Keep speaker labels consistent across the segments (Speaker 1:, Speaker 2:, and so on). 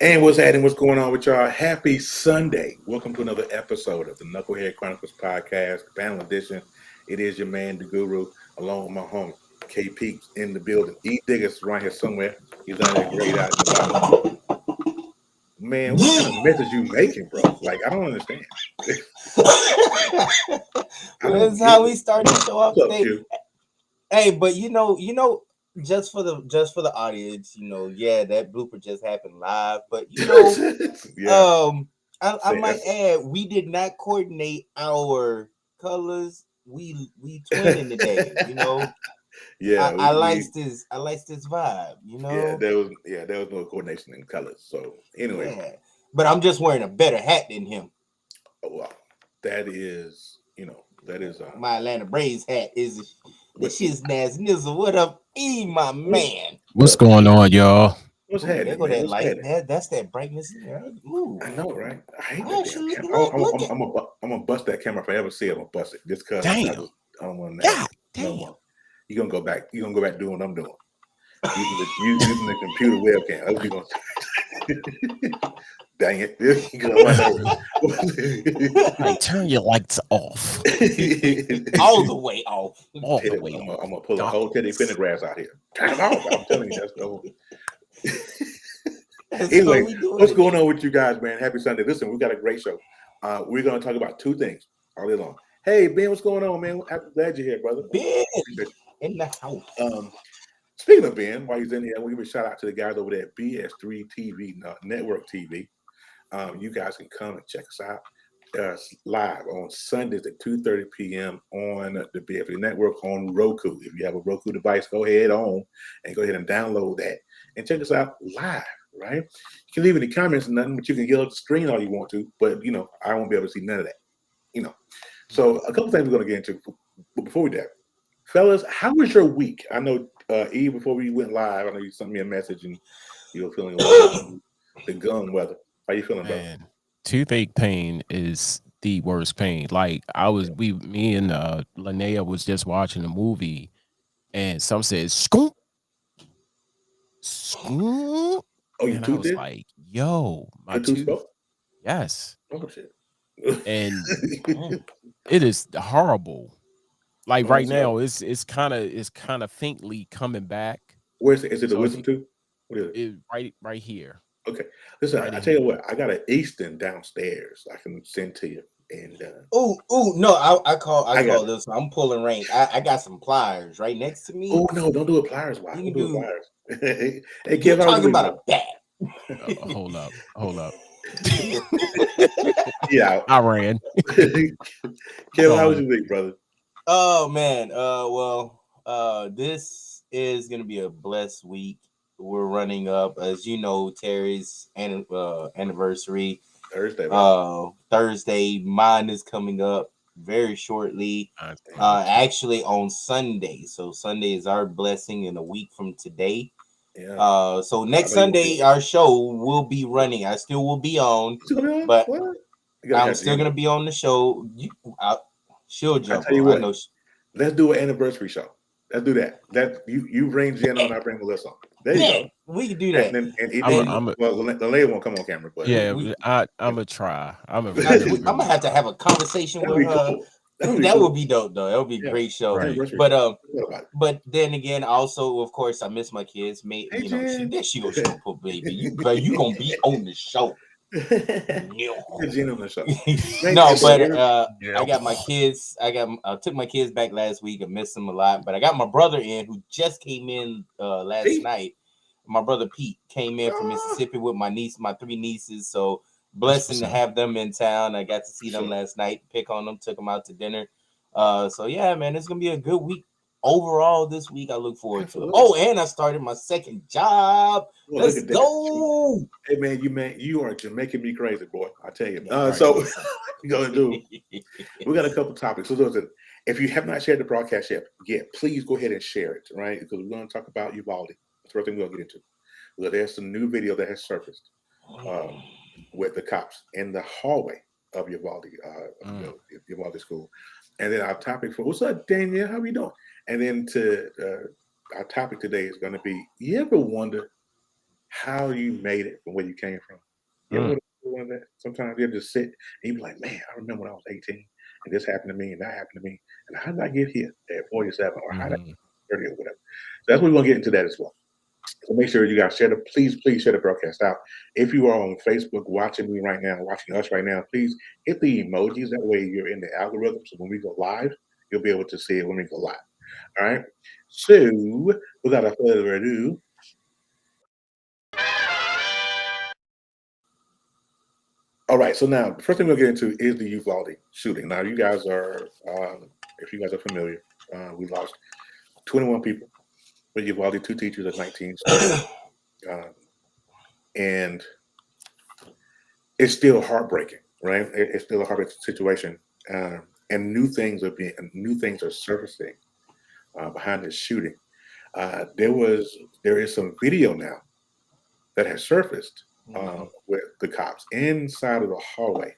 Speaker 1: And what's happening? What's going on with y'all? Happy Sunday. Welcome to another episode of the Knucklehead Chronicles podcast, panel edition. It is your man, the guru, along with my homie, K Peeps in the building. E Diggers around here somewhere. He's down there grayed out in the bottom. Man, what kind of message you making, bro? Like, I don't understand. I
Speaker 2: Well,
Speaker 1: don't
Speaker 2: that's
Speaker 1: get
Speaker 2: how we
Speaker 1: it.
Speaker 2: start the show off
Speaker 1: What's up,
Speaker 2: today.
Speaker 1: Q?
Speaker 2: Hey, but just for the audience, yeah, that blooper just happened live. But
Speaker 1: Yeah.
Speaker 2: I
Speaker 1: Say
Speaker 2: might add, we did not coordinate our colors. We twinning today. I,
Speaker 1: Yeah,
Speaker 2: I like
Speaker 1: we
Speaker 2: this. I like this vibe.
Speaker 1: there was no coordination in colors. So anyway,
Speaker 2: Yeah. But I'm just wearing a better hat than him.
Speaker 1: well, that is that is
Speaker 2: My Atlanta Braves hat is the
Speaker 1: what
Speaker 2: shit's Naz Nizzle. What up, E, my man?
Speaker 3: What's going on, y'all?
Speaker 1: what's
Speaker 2: Ooh, there
Speaker 1: happening,
Speaker 2: go
Speaker 1: man?
Speaker 2: that
Speaker 1: What's
Speaker 2: light.
Speaker 1: happening?
Speaker 2: That's that brightness in there. Ooh,
Speaker 1: I know, right? I hate
Speaker 2: I
Speaker 1: that damn
Speaker 2: actually
Speaker 1: camera.
Speaker 2: look at.
Speaker 1: I'm gonna bust that camera if I ever see it. I'm gonna bust it just because
Speaker 3: Damn.
Speaker 1: I don't want to have it
Speaker 3: God
Speaker 1: no
Speaker 3: damn.
Speaker 1: more. You're gonna go back. You're gonna go back doing what I'm doing. Using the computer webcam. That's what you're gonna dang it. You get on my
Speaker 3: Hey, turn your lights off.
Speaker 2: All the way off.
Speaker 3: All the
Speaker 1: nerves.
Speaker 3: way
Speaker 1: I'm
Speaker 3: off.
Speaker 1: gonna pull a whole Teddy
Speaker 3: Darkness.
Speaker 1: Pendergrass out here. Turn them off. I'm telling you, that's the whole.
Speaker 2: That's what
Speaker 1: Anyway,
Speaker 2: we doing
Speaker 1: what's going
Speaker 2: today.
Speaker 1: on with you guys, man? Happy Sunday. Listen, we got a great show. We're going to talk about two things all day long. Hey, Ben, what's going on, man? I'm glad you're here, brother.
Speaker 2: Ben
Speaker 1: Appreciate
Speaker 2: in the house.
Speaker 1: you. Speaking of Ben, while he's in here, we'll give a shout out to the guys over there at BS3 TV, Network TV. You guys can come and check us out live on Sundays at 2:30 p.m. on the BS3 Network on Roku. If you have a Roku device, go ahead and download that and check us out live. Right? You can leave any comments and nothing, but you can yell at the screen all you want to. But I won't be able to see none of that. So a couple things we're going to get into. But before we do that, fellas, how was your week? I know Eve, before we went live, I know you sent me a message and you were feeling a little the gun weather. How you feeling, brother?
Speaker 3: Man, toothache pain is the worst pain. Like me and Linnea was just watching a movie, and some said scoop, scoop,
Speaker 1: Oh, you
Speaker 3: and I
Speaker 1: tooth
Speaker 3: was
Speaker 1: did?
Speaker 3: like, "Yo, my
Speaker 1: Your tooth
Speaker 3: tooth."
Speaker 1: spoke?
Speaker 3: Yes,
Speaker 1: Oh shit.
Speaker 3: and it is horrible. Like
Speaker 1: Oh,
Speaker 3: right
Speaker 1: so
Speaker 3: now, it's kind of faintly coming back.
Speaker 1: where's it? Is it a
Speaker 3: So
Speaker 1: wisdom tooth? What is it?
Speaker 3: right here,
Speaker 1: Okay. Listen,
Speaker 3: right
Speaker 1: I
Speaker 3: in
Speaker 1: tell you
Speaker 3: here.
Speaker 1: what, I got an Easton downstairs I can send to you. And
Speaker 2: No, I
Speaker 1: I got
Speaker 2: call this. I'm pulling rank. I got some pliers right next to me.
Speaker 1: oh no, don't do it pliers wise.
Speaker 2: You
Speaker 1: Don't
Speaker 2: can
Speaker 1: do it
Speaker 2: do.
Speaker 1: pliers. Hey,
Speaker 2: You
Speaker 1: Kev, how was your
Speaker 2: talking
Speaker 1: week,
Speaker 2: about
Speaker 1: brother?
Speaker 2: a bat?
Speaker 3: Hold up, hold up.
Speaker 1: Yeah.
Speaker 3: I ran.
Speaker 1: Kev, how was
Speaker 3: Gone.
Speaker 1: your week, brother?
Speaker 2: Oh man. This is gonna be a blessed week. We're running up, as you know, Terry's anniversary.
Speaker 1: Thursday, right?
Speaker 2: Thursday. Mine is coming up very shortly.
Speaker 3: Mine too.
Speaker 2: Actually on Sunday. So Sunday is our blessing in a week from today.
Speaker 1: Yeah.
Speaker 2: So
Speaker 1: I
Speaker 2: next
Speaker 1: know you gonna be
Speaker 2: Sunday our show will be running. I still will be on,
Speaker 1: you gonna be on?
Speaker 2: but
Speaker 1: What? You gotta
Speaker 2: I'm
Speaker 1: catch
Speaker 2: still
Speaker 1: Gina.
Speaker 2: gonna be on the show. She'll
Speaker 1: I
Speaker 2: jump
Speaker 1: tell you
Speaker 2: on. I
Speaker 1: what,
Speaker 2: know.
Speaker 1: let's do an anniversary show. Let's do that. You bring Jen on, I bring Melissa on. There you
Speaker 2: Yeah,
Speaker 1: go.
Speaker 2: we can do
Speaker 1: And
Speaker 2: that.
Speaker 1: then and
Speaker 3: I'm a,
Speaker 1: then
Speaker 3: I'm a,
Speaker 1: well the lady won't come on camera, but
Speaker 2: We,
Speaker 3: yeah,
Speaker 2: we,
Speaker 3: I'm gonna try. I'm a
Speaker 1: that'd
Speaker 3: really,
Speaker 2: I'm
Speaker 3: really
Speaker 2: gonna have to
Speaker 3: try.
Speaker 2: have a conversation with
Speaker 1: be
Speaker 2: her.
Speaker 1: cool. That would be
Speaker 2: That would
Speaker 1: cool.
Speaker 2: be dope, though. That would be a
Speaker 1: Yeah.
Speaker 2: great show.
Speaker 3: Right.
Speaker 1: Anniversary
Speaker 2: But
Speaker 1: show. What about it?
Speaker 2: but then again, also of course, I miss my kids.
Speaker 1: Hey Jen.
Speaker 2: She gonna put baby. You gonna be on the show.
Speaker 1: Get
Speaker 2: No,
Speaker 1: Jen on the show.
Speaker 2: no,
Speaker 1: But
Speaker 2: but
Speaker 3: Yeah.
Speaker 2: I got my kids. I took my kids back last week. I missed them a lot, but I got my brother in who just came in last
Speaker 1: Pete.
Speaker 2: night. My brother Pete came in from
Speaker 1: Ah,
Speaker 2: Mississippi with my three nieces. So
Speaker 3: That's
Speaker 2: blessing
Speaker 3: what's
Speaker 2: to
Speaker 3: up.
Speaker 2: have them in town. I got to see them
Speaker 1: sure.
Speaker 2: last night, pick on them, took them out to dinner. So yeah, man, it's gonna be a good week overall this week. I look forward to it.
Speaker 1: Absolutely.
Speaker 2: Oh, and I started my second job.
Speaker 1: Well, look
Speaker 2: Let's
Speaker 1: at that.
Speaker 2: go.
Speaker 1: Hey man, you are just making me crazy, boy. I tell you.
Speaker 2: Yeah,
Speaker 3: Right.
Speaker 1: So
Speaker 2: listen.
Speaker 1: we're gonna do. We got a couple topics. So listen, if you have not shared the broadcast yet, please go ahead and share it, right? Because we're going to talk about Uvalde. That's the first thing we're going to get into. Well, there's some new video that has surfaced with the cops in the hallway of Uvalde,
Speaker 3: Mm.
Speaker 1: Uvalde School. And then our topic for what's up, Danielle? How are you doing? And then to our topic today is going to be: you ever wonder how you made it from where you came from. You ever one that sometimes you just sit and you be like, man, I remember when I was 18 and this happened to me and that happened to me. And how did I get here at 47 or how did I
Speaker 3: Mhm.
Speaker 1: get 30 or whatever? So that's what we're gonna get into that as well. So make sure you guys share the please share the broadcast out. If you are on Facebook watching me right now, watching us right now, please hit the emojis. That way you're in the algorithm. So when we go live, you'll be able to see it when we go live. All right. So without further ado, all right. So now the first thing we'll get into is the Uvalde shooting. Now you guys are, if you guys are familiar, we lost 21 people with Uvalde, 2 teachers and 19 students. And it's still heartbreaking, right? It's still a heartbreaking situation, and new things are surfacing behind this shooting. There is some video now that has surfaced with the cops inside of the hallway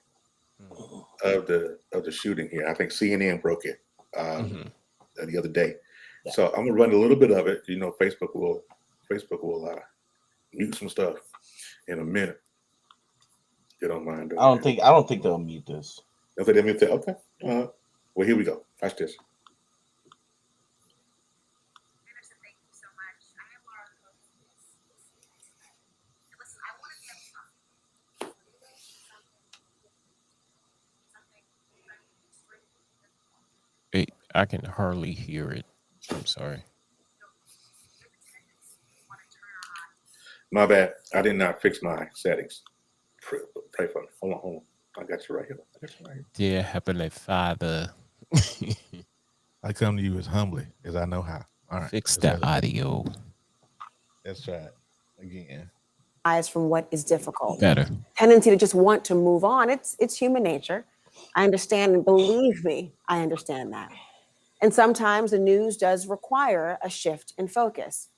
Speaker 1: of the shooting here. I think CNN broke it
Speaker 3: Mhm.
Speaker 1: the other day,
Speaker 2: Yeah.
Speaker 1: so I'm gonna run a little bit of it. You know, Facebook will mute some stuff in a minute. You don't mind doing that?
Speaker 2: I don't think they'll mute this.
Speaker 1: Okay, let me say, okay. Well, here we go. Watch this.
Speaker 3: Wait, I can hardly hear it. I'm sorry.
Speaker 1: My bad. I did not fix my settings. Pray for me. Hold on. I got you right here.
Speaker 3: Dear Heavenly Father,
Speaker 4: I come to you as humbly as I know how. All right.
Speaker 3: fix the audio.
Speaker 4: Let's try it again.
Speaker 5: From what is difficult.
Speaker 3: Better.
Speaker 5: Tendency to just want to move on. It's human nature. I understand, and believe me, I understand that. And sometimes the news does require a shift in focus.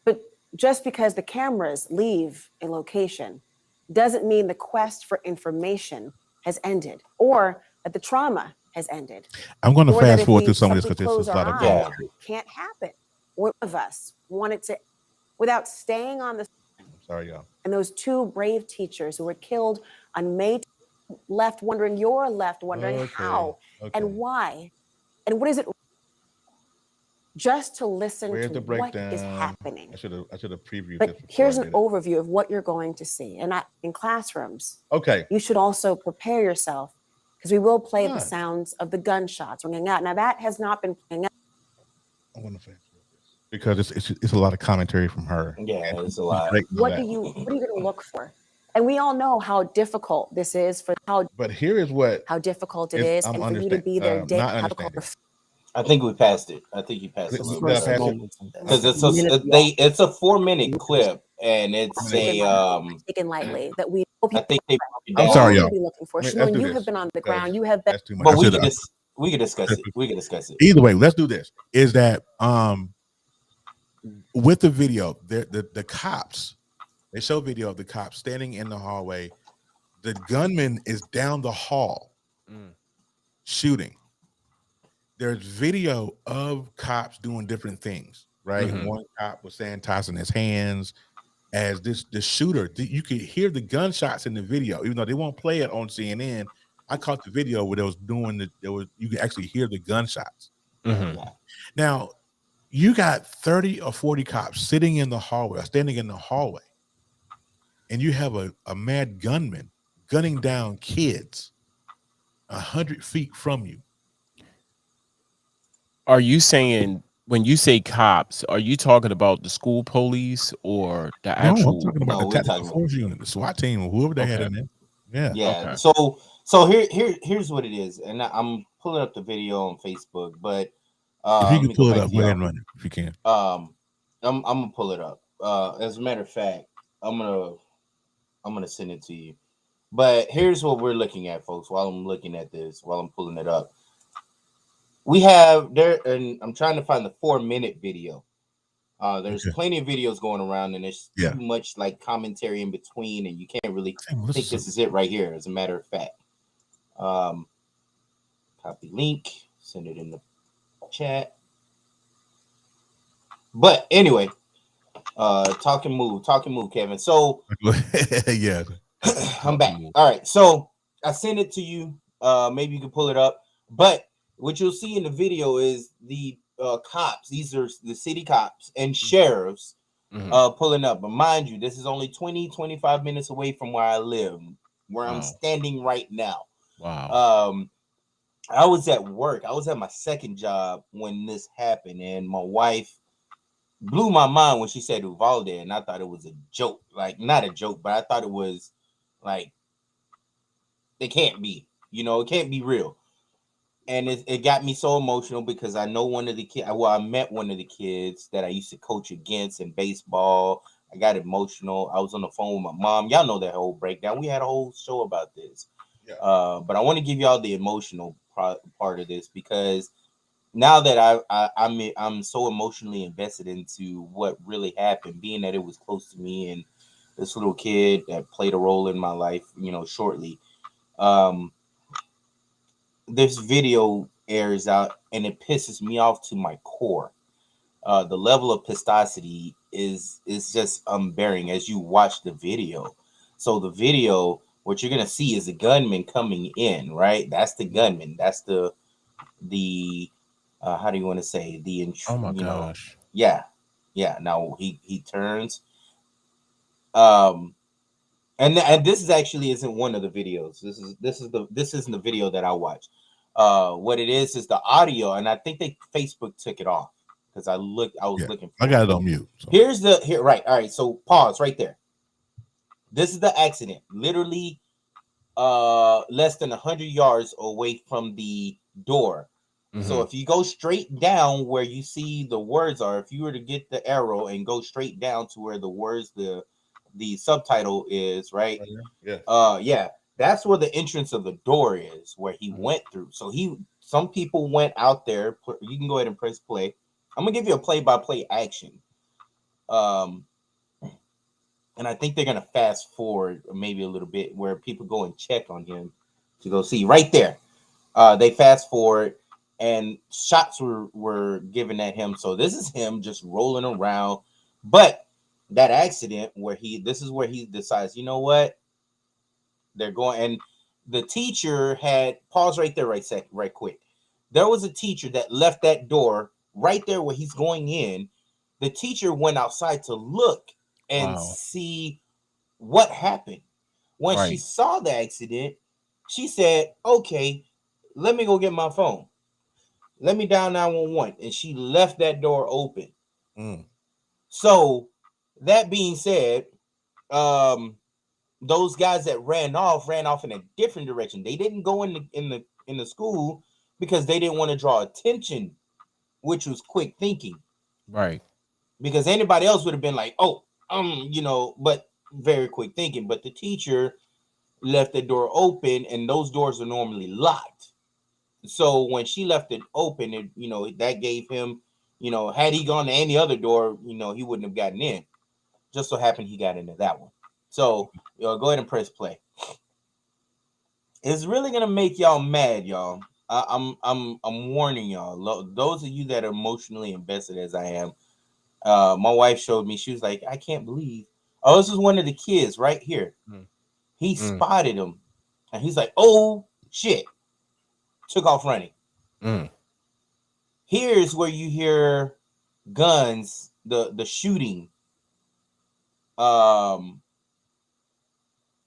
Speaker 5: But just because the cameras leave a location doesn't mean the quest for information has ended or that the trauma has ended.
Speaker 4: I'm going to
Speaker 5: Or that
Speaker 4: fast
Speaker 5: if
Speaker 4: forward
Speaker 5: we
Speaker 4: through some of this
Speaker 5: simply
Speaker 4: because
Speaker 5: close
Speaker 4: there's a
Speaker 5: our
Speaker 4: lot of
Speaker 5: eyes,
Speaker 4: commentary.
Speaker 5: it can't happen. One of us wanted to, without staying on the.
Speaker 4: Sorry, y'all.
Speaker 5: And those 2 brave teachers who were killed on May left wondering how and why and what is it, just to listen
Speaker 4: Where's
Speaker 5: to
Speaker 4: the
Speaker 5: what is
Speaker 4: breakdown?
Speaker 5: happening.
Speaker 4: I should have previewed
Speaker 5: But
Speaker 4: this before
Speaker 5: here's
Speaker 4: I
Speaker 5: an
Speaker 4: did it.
Speaker 5: overview of what you're going to see. And in classrooms,
Speaker 4: Okay.
Speaker 5: you should also prepare yourself because we will play the
Speaker 4: Fine.
Speaker 5: sounds of the gunshots ringing out. Now that has not been playing out.
Speaker 4: I'm going to fast forward this because it's a lot of commentary from her.
Speaker 2: Yeah, it's a lot.
Speaker 5: What are you going to look for? And we all know how difficult this is
Speaker 4: But here is what
Speaker 5: how difficult it
Speaker 4: is
Speaker 5: is, and for you to be there day.
Speaker 4: not understanding.
Speaker 2: I think we passed it. I think you passed it a little
Speaker 4: Did I
Speaker 2: bit
Speaker 4: pass it?
Speaker 2: because it's a 4-minute clip and it's
Speaker 5: taken lightly that we hope
Speaker 2: I think they broke it
Speaker 4: I'm
Speaker 2: down.
Speaker 4: sorry, y'all.
Speaker 5: be looking for.
Speaker 4: Let's
Speaker 5: Shimon,
Speaker 4: do
Speaker 5: you
Speaker 4: this
Speaker 5: have been on the
Speaker 4: because
Speaker 5: ground. You have been.
Speaker 4: That's too much.
Speaker 2: But we can discuss it. We can discuss it.
Speaker 4: Either way, let's do this. Is that with the video, the cops, they show video of the cops standing in the hallway. The gunman is down the hall shooting. There's video of cops doing different things, right?
Speaker 3: Mhm.
Speaker 4: One cop was sanitizing his hands as this shooter. You could hear the gunshots in the video, even though they won't play it on CNN. I caught the video where they was doing you could actually hear the gunshots.
Speaker 3: Mhm.
Speaker 4: Now, you got 30 or 40 cops sitting in the hallway, standing in the hallway, and you have a mad gunman gunning down kids 100 feet from you.
Speaker 3: Are you saying when you say cops, are you talking about the school police or the
Speaker 4: No, I'm
Speaker 3: actual?
Speaker 4: talking about the tactical force unit, the SWAT team, or whoever they had in there.
Speaker 2: Yeah.
Speaker 3: Okay.
Speaker 2: So here's what it is, and I'm pulling up the video on Facebook, but
Speaker 4: If you
Speaker 2: let
Speaker 4: can
Speaker 2: me go
Speaker 4: pull it
Speaker 2: back
Speaker 4: up,
Speaker 2: to
Speaker 4: go ahead
Speaker 2: y'all.
Speaker 4: and run it if you can.
Speaker 2: I'm gonna pull it up. As a matter of fact, I'm gonna send it to you. But here's what we're looking at, folks. While I'm looking at this, while I'm pulling it up, we have there, and I'm trying to find the 4-minute video. There's plenty of videos going around, and there's too much like commentary in between, and you can't really think this is it right here. As a matter of fact, copy link, send it in the chat. But anyway, Talking move, Kevin. So
Speaker 4: Yeah.
Speaker 2: I'm back. All right, so I sent it to you. Maybe you can pull it up. But what you'll see in the video is the cops. These are the city cops and sheriffs pulling up. But mind you, this is only 20-25 minutes away from where I live, where I'm standing right now.
Speaker 3: Wow.
Speaker 2: I was at work. I was at my second job when this happened, and my wife blew my mind when she said Uvalde, and I thought it was a joke. Like, not a joke, but I thought it was like, it can't be. It can't be real. And it got me so emotional because I know one of the kids. Well, I met one of the kids that I used to coach against in baseball. I got emotional. I was on the phone with my mom. Y'all know that whole breakdown. We had a whole show about this.
Speaker 4: Yeah.
Speaker 2: But I want to give y'all the emotional part of this because now that I'm so emotionally invested into what really happened, being that it was close to me and this little kid that played a role in my life, shortly. Um, this video airs out and it pisses me off to my core. The level of pistosity is just unbearing as you watch the video. So the video, what you're gonna see is a gunman coming in, right? That's the gunman. That's the how do you want to say
Speaker 3: Oh my gosh.
Speaker 2: yeah, yeah. Now he turns. Um, and this is actually isn't one of the videos. This isn't the video that I watched. What it is the audio, and I think Facebook took it off because I was
Speaker 4: Yeah.
Speaker 2: looking
Speaker 4: I
Speaker 2: for
Speaker 4: got
Speaker 2: it.
Speaker 4: it on mute. So.
Speaker 2: Here, right, all right. So pause right there. This is the accident. Literally, less than 100 yards away from the door. So if you go straight down where you see the words are, if you were to get the arrow and go straight down to where the words, the subtitle is, right?
Speaker 4: Yeah.
Speaker 2: Yeah, that's where the entrance of the door is, where he went through. So some people went out there. You can go ahead and press play. I'm gonna give you a play-by-play action. Um, and I think they're gonna fast forward maybe a little bit where people go and check on him to go see right there. They fast forward and shots were given at him. So this is him just rolling around. But that accident where this is where he decides, you know what? They're going, and the teacher had pause right there, right quick. There was a teacher that left that door right there where he's going in. The teacher went outside to look and
Speaker 3: Wow.
Speaker 2: see what happened. When she
Speaker 3: Right.
Speaker 2: saw the accident, she said, "Okay, let me go get my phone. Let me dial 911." And she left that door open.
Speaker 4: Mm.
Speaker 2: So that being said, um, those guys that ran off in a different direction. They didn't go in the school because they didn't want to draw attention, which was quick thinking.
Speaker 3: Right.
Speaker 2: Because anybody else would have been like, "Oh, but very quick thinking." But the teacher left the door open, and those doors are normally locked. So when she left it open, that gave him, had he gone to any other door, he wouldn't have gotten in. Just so happened he got into that one. So go ahead and press play. It's really gonna make y'all mad, y'all. I'm warning y'all. Those of you that are emotionally invested as I am. My wife showed me. She was like, "I can't believe." Oh, this is one of the kids right here. He spotted him, and he's like, "Oh shit!" Took off running. Here's where you hear guns, the shooting.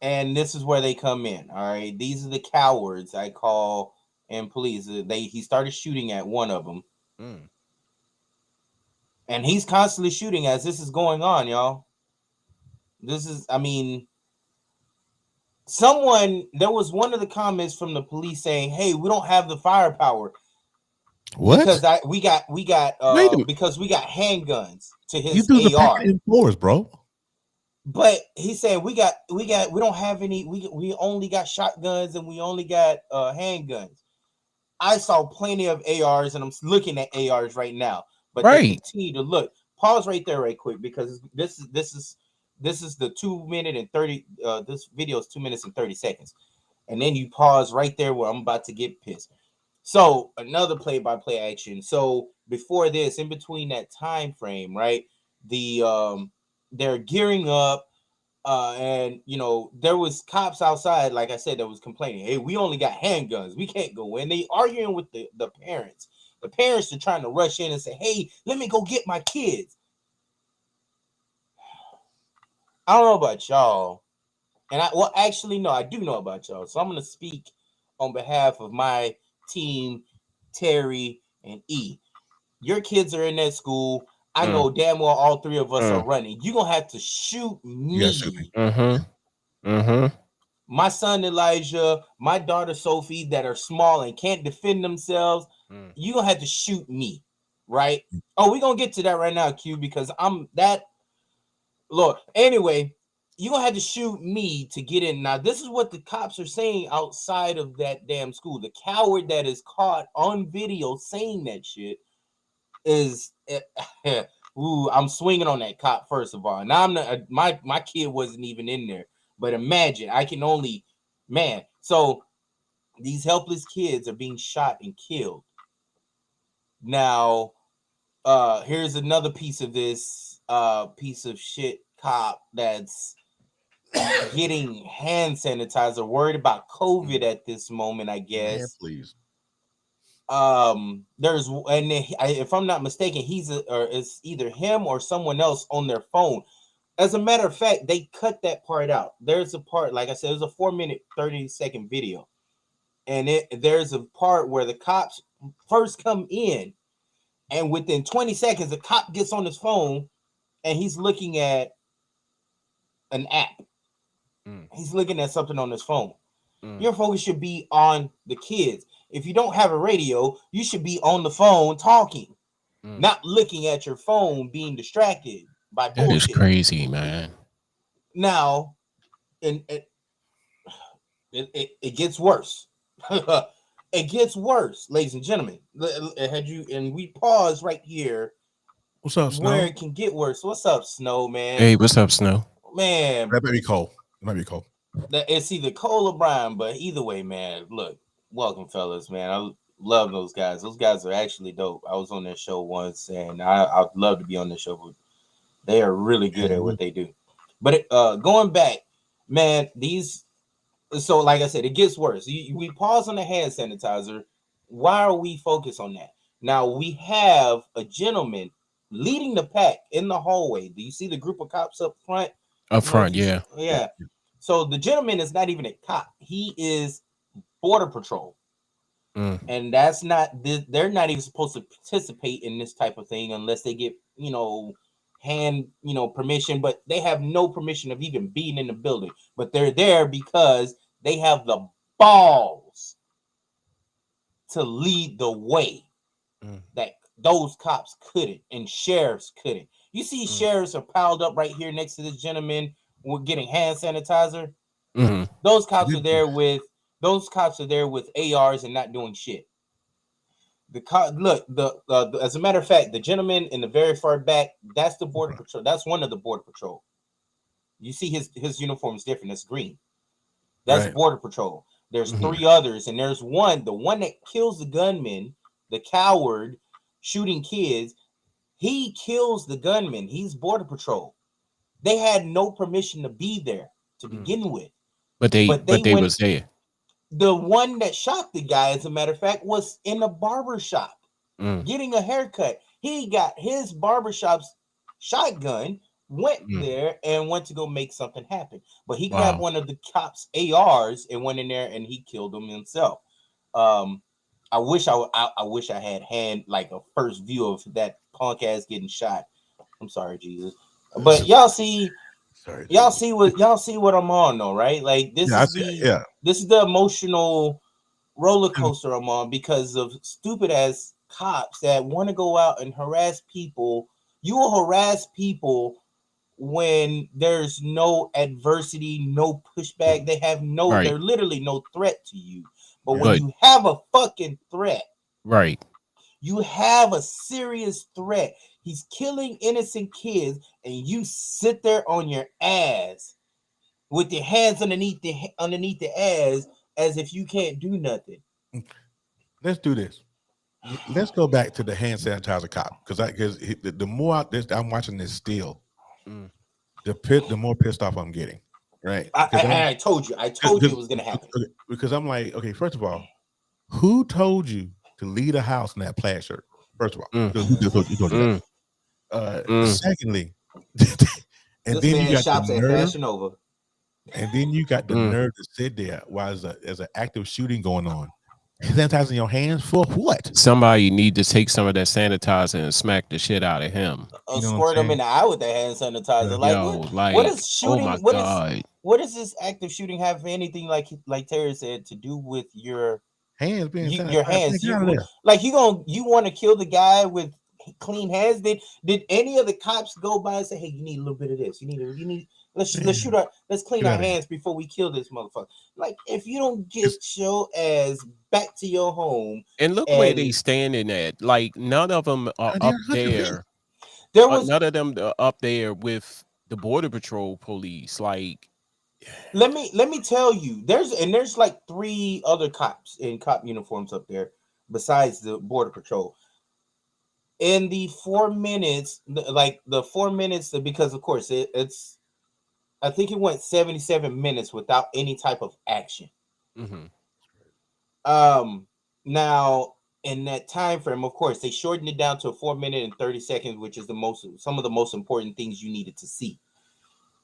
Speaker 2: And this is where they come in. All right, these are the cowards I call and police. He started shooting at one of them, and he's constantly shooting as this is going on, y'all. I mean, there was one of the comments from the police saying, "Hey, we don't have the firepower
Speaker 4: What?
Speaker 2: because we got
Speaker 4: Wait a minute.
Speaker 2: because we got handguns to
Speaker 4: You
Speaker 2: his
Speaker 4: threw the
Speaker 2: AR."
Speaker 4: packet in floors, bro.
Speaker 2: But he said we don't have any, we only got shotguns and we only got handguns. I saw plenty of ARs and I'm looking at ARs right now, but they
Speaker 3: Right.
Speaker 2: continue to look. Pause right there right quick because this is the 2 minute and 30 this video is 2 minutes and 30 seconds. And then you pause right there where I'm about to get pissed. So another play-by-play action. So before this, in between that time frame, right? The they're gearing up. And you know, there was cops outside, like I said, that was complaining, hey, we only got handguns, we can't go in. They arguing with the parents. The parents are trying to rush in and say, hey, let me go get my kids. I don't know about y'all. And actually, no, I do know about y'all. So I'm gonna speak on behalf of my team, Terry and E. Your kids are in that school. I know damn well all three of us are running. You're gonna have to shoot me. My son Elijah, my daughter Sophie, that are small and can't defend themselves, you're gonna have to shoot me, right? Oh, we're gonna get to that right now, Q, because I'm that Lord. Anyway, you're gonna have to shoot me to get in. Now, this is what the cops are saying outside of that damn school. The coward that is caught on video saying that shit is ooh, I'm swinging on that cop, first of all. Now I'm not, my kid wasn't even in there. But imagine, I can only, man. So these helpless kids are being shot and killed. Now, here's another piece of this piece of shit cop that's getting hand sanitizer, worried about COVID at this moment, I guess.
Speaker 4: Man, please.
Speaker 2: There's, and if I'm not mistaken, or it's either him or someone else on their phone. As a matter of fact, they cut that part out. There's a part, like I said, there's a 4-minute, 30-second video. And there's a part where the cops first come in, and within 20 seconds, the cop gets on his phone and he's looking at an app. He's looking at something on his phone. Your focus should be on the kids. If you don't have a radio, you should be on the phone talking, not looking at your phone, being distracted by bullshit.
Speaker 3: That is crazy, man.
Speaker 2: Now, and it gets worse. It gets worse, ladies and gentlemen. And we pause right here.
Speaker 4: What's up, Snow?
Speaker 2: Where it can get worse. What's up, Snow, man?
Speaker 3: Hey, what's up, Snow?
Speaker 2: Man,
Speaker 4: That might be cold. It might be cold.
Speaker 2: It's either Cole or Brian, but either way, man. Look, welcome, fellas, man. I love those guys. Those guys are actually dope. I was on their show once, and I'd love to be on the show, but they are really good at what they do. But going back, man, so like I said, it gets worse. We pause on the hand sanitizer. Why are we focused on that? Now, we have a gentleman leading the pack in the hallway. Do you see the group of cops up front?
Speaker 3: Up front, yeah.
Speaker 2: Yeah. So the gentleman is not even a cop. He is Border Patrol. And that's not, they're not even supposed to participate in this type of thing unless they get, permission, but they have no permission of even being in the building. But they're there because they have the balls to lead the way that those cops couldn't and sheriffs couldn't. You see, sheriffs are piled up right here next to this gentleman. We're getting hand sanitizer. Those cops are there with ARs and not doing shit. As a matter of fact, the gentleman in the very far back, that's the Border Patrol. That's one of the Border Patrol. You see his uniform is different. It's green. That's right. Border Patrol. There's 3 others, and there's the one that kills the gunman, the coward shooting kids. He kills the gunman. He's Border Patrol. They had no permission to be there to begin with. But they was there. The one that shot the guy, as a matter of fact, was in a barber shop getting a haircut. He got his barbershop's shotgun, went there and went to go make something happen. But he grabbed one of the cops' ARs and went in there and he killed him himself. I wish I had like a first view of that punk ass getting shot. I'm sorry, Jesus. But y'all see what I'm on though, right? Like this is the emotional roller coaster I'm on because of stupid ass cops that want to go out and harass people. You will harass people when there's no adversity, no pushback. They have they're literally no threat to you. But when you have a fucking threat, you have a serious threat. He's killing innocent kids, and you sit there on your ass with your hands underneath the ass as if you can't do nothing.
Speaker 4: Let's do this. Let's go back to the hand sanitizer cop because the more I'm watching this still, the more pissed off I'm getting, right?
Speaker 2: I told you it was gonna happen.
Speaker 4: Because I'm like, okay, first of all, who told you to leave the house in that plaid shirt? First of all, who told you that? Secondly, and
Speaker 2: This
Speaker 4: then you
Speaker 2: man
Speaker 4: got the
Speaker 2: shops at
Speaker 4: nerve,
Speaker 2: Fashion Nova.
Speaker 4: and then you got the nerve to sit there while there's an active shooting going on, sanitizing your hands for what?
Speaker 3: Somebody need to take some of that sanitizer and smack the shit out of him.
Speaker 4: You know what I'm
Speaker 2: Squirt them in
Speaker 4: saying?
Speaker 2: the eye with that hand sanitizer. Like
Speaker 3: Yo,
Speaker 2: what?
Speaker 3: like,
Speaker 2: What is
Speaker 3: oh
Speaker 2: shooting?
Speaker 3: my God.
Speaker 2: What does this active shooting have anything like Terry said to do with your
Speaker 4: Hands being sanitized.
Speaker 2: your hands?
Speaker 4: Get out of there.
Speaker 2: Like you want to kill the guy with clean hands? Did any of the cops go by and say, "Hey, you need a little bit of this. You need let's shoot our let's clean our hands before we kill this motherfucker." Like if you don't get your ass back to your home,
Speaker 3: And look where they standing at. Like none of them are up there.
Speaker 2: There was
Speaker 3: none of them are up there with the Border Patrol police. Like,
Speaker 2: let me tell you, there's like 3 other cops in cop uniforms up there besides the Border Patrol. In the 4 minutes, the 4 minutes, because of course it's I think it went 77 minutes without any type of action. Now in that time frame, of course, they shortened it down to a 4 minute and 30 seconds, which is some of the most important things you needed to see.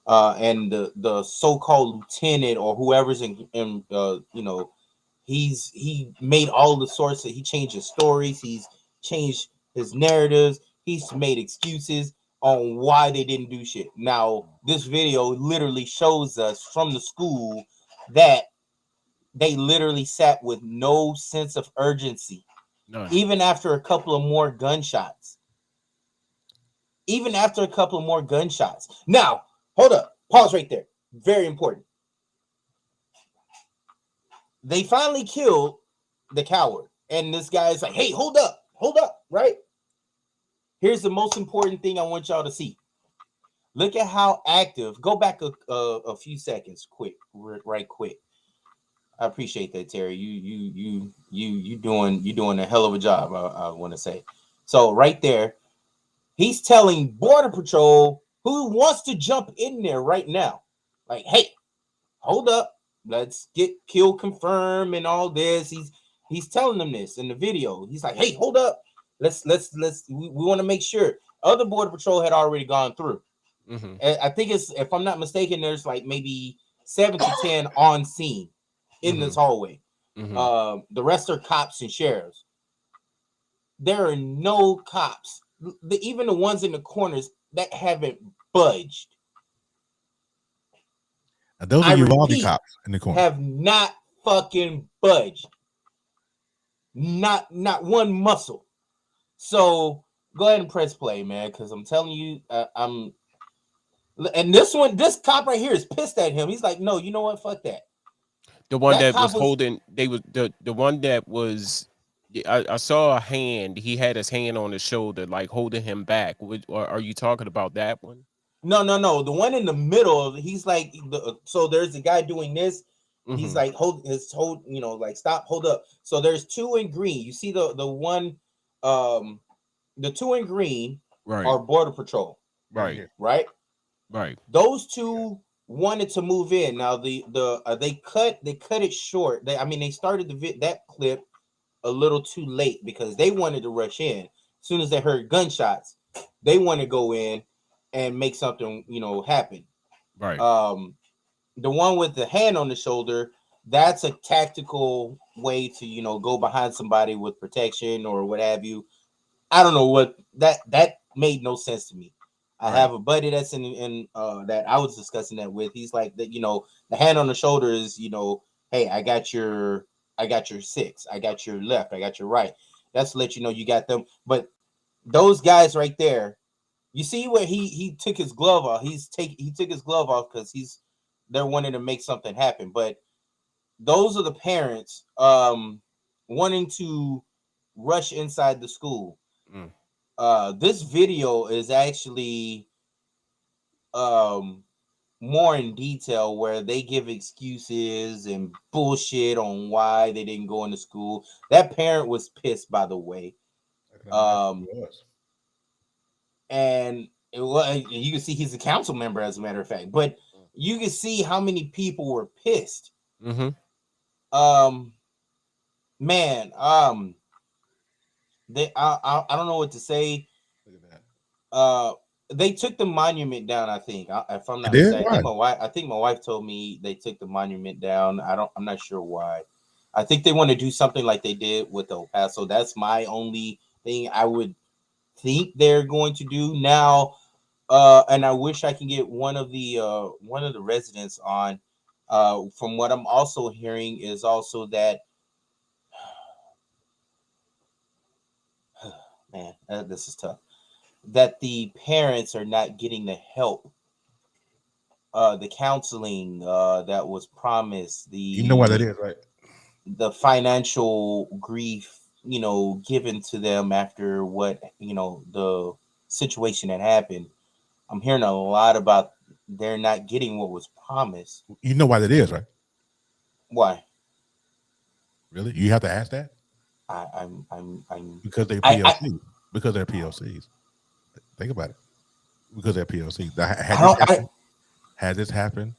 Speaker 2: And the so-called lieutenant or whoever's in he made all the sources. He changed his stories. He's changed his narratives. He's made excuses on why they didn't do shit. Now, this video literally shows us from the school that they literally sat with no sense of urgency, even after a couple of more gunshots. Now, hold up. Pause right there. Very important. They finally killed the coward. And this guy is like, hey, hold up, right? Here's the most important thing I want y'all to see. Look at how active. Go back a few seconds, right quick. I appreciate that, Terry. You doing a hell of a job. I want to say. So right there, he's telling Border Patrol who wants to jump in there right now, like, hey, hold up, let's get kill confirmed and all this. He's telling them this in the video. He's like, hey, hold up, let's we want to make sure. Other Border Patrol had already gone through. I think it's, if I'm not mistaken, there's like maybe 7 to 10 on scene in this hallway. The rest are cops and sheriffs. There are no cops, even the ones in the corners, that haven't budged.
Speaker 4: And those are Uvalde cops in the corner.
Speaker 2: Have not fucking budged. Not one muscle. So go ahead and press play, man, because I'm telling you, and this cop right here is pissed at him. He's like, no, you know what? Fuck that.
Speaker 3: The one that was holding, the one that was, I saw a hand. He had his hand on his shoulder, like holding him back. Are you talking about that one?
Speaker 2: No. The one in the middle, he's like, so there's a guy doing this. He's like, like, stop, hold up. So there's 2 in green. You see the one, the 2 in green are Border Patrol.
Speaker 3: Right.
Speaker 2: Those 2 wanted to move in. Now they cut it short. They started that clip a little too late because they wanted to rush in. As soon as they heard gunshots, they want to go in and make something, happen.
Speaker 3: Right.
Speaker 2: The one with the hand on the shoulder, that's a tactical way to, go behind somebody with protection or what have you. I don't know what that made no sense to me. I have a buddy that's in that I was discussing that with. He's like that, the hand on the shoulder is, hey, I got your 6, I got your left, I got your right. That's to let you know you got them. But those guys right there, you see where he took his glove off. He took his glove off because they're wanting to make something happen. But those are the parents wanting to rush inside the school. This video is actually more in detail where they give excuses and bullshit on why they didn't go into school. That parent was pissed, by the way. And You can see he's a council member, as a matter of fact. But you can see how many people were pissed.
Speaker 3: Mm-hmm.
Speaker 2: Man, I don't know what to say.
Speaker 4: Look at that.
Speaker 2: They took the monument down. I think, if I'm
Speaker 4: They
Speaker 2: not
Speaker 4: did?
Speaker 2: mistaken,
Speaker 4: Why?
Speaker 2: I think my wife told me they took the monument down. I'm not sure why. I think they want to do something like they did with El Paso. That's my only thing I would think they're going to do now. And I wish I can get one of the residents on. From what I'm also hearing is also that, man, this is tough. That the parents are not getting the help, the counseling that was promised,
Speaker 4: You know why that is, right?
Speaker 2: the financial grief, given to them after what the situation that happened. I'm hearing a lot about they're not getting what was promised.
Speaker 4: You know why that is, right?
Speaker 2: Why?
Speaker 4: Really? You have to ask that?
Speaker 2: I'm
Speaker 4: Because they're
Speaker 2: I
Speaker 4: PLC. Because they're PLCs. Think about it. Because they're PLCs. Had this happened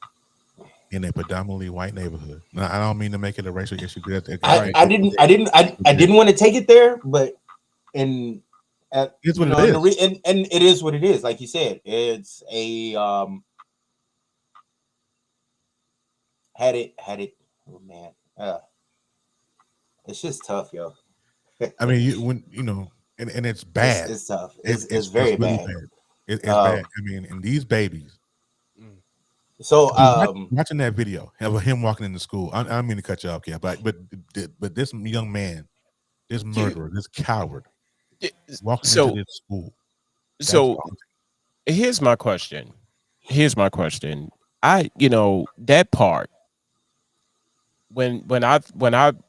Speaker 4: in a predominantly white neighborhood. Now, I don't mean to make it a racial issue.
Speaker 2: I didn't want to take it there, but and
Speaker 4: It's what it
Speaker 2: and,
Speaker 4: is.
Speaker 2: and it is what it is. Like you said, it's a had it. Oh man, it's just tough, yo.
Speaker 4: I mean, and it's bad.
Speaker 2: It's tough.
Speaker 4: It's
Speaker 2: It's very
Speaker 4: really
Speaker 2: bad.
Speaker 4: bad. It's bad. I mean, and these babies.
Speaker 2: So
Speaker 4: Watching that video of him walking into school. I don't mean to cut you off, but this young man, this murderer, this coward, walking into this school.
Speaker 3: So here's my question. That part, when I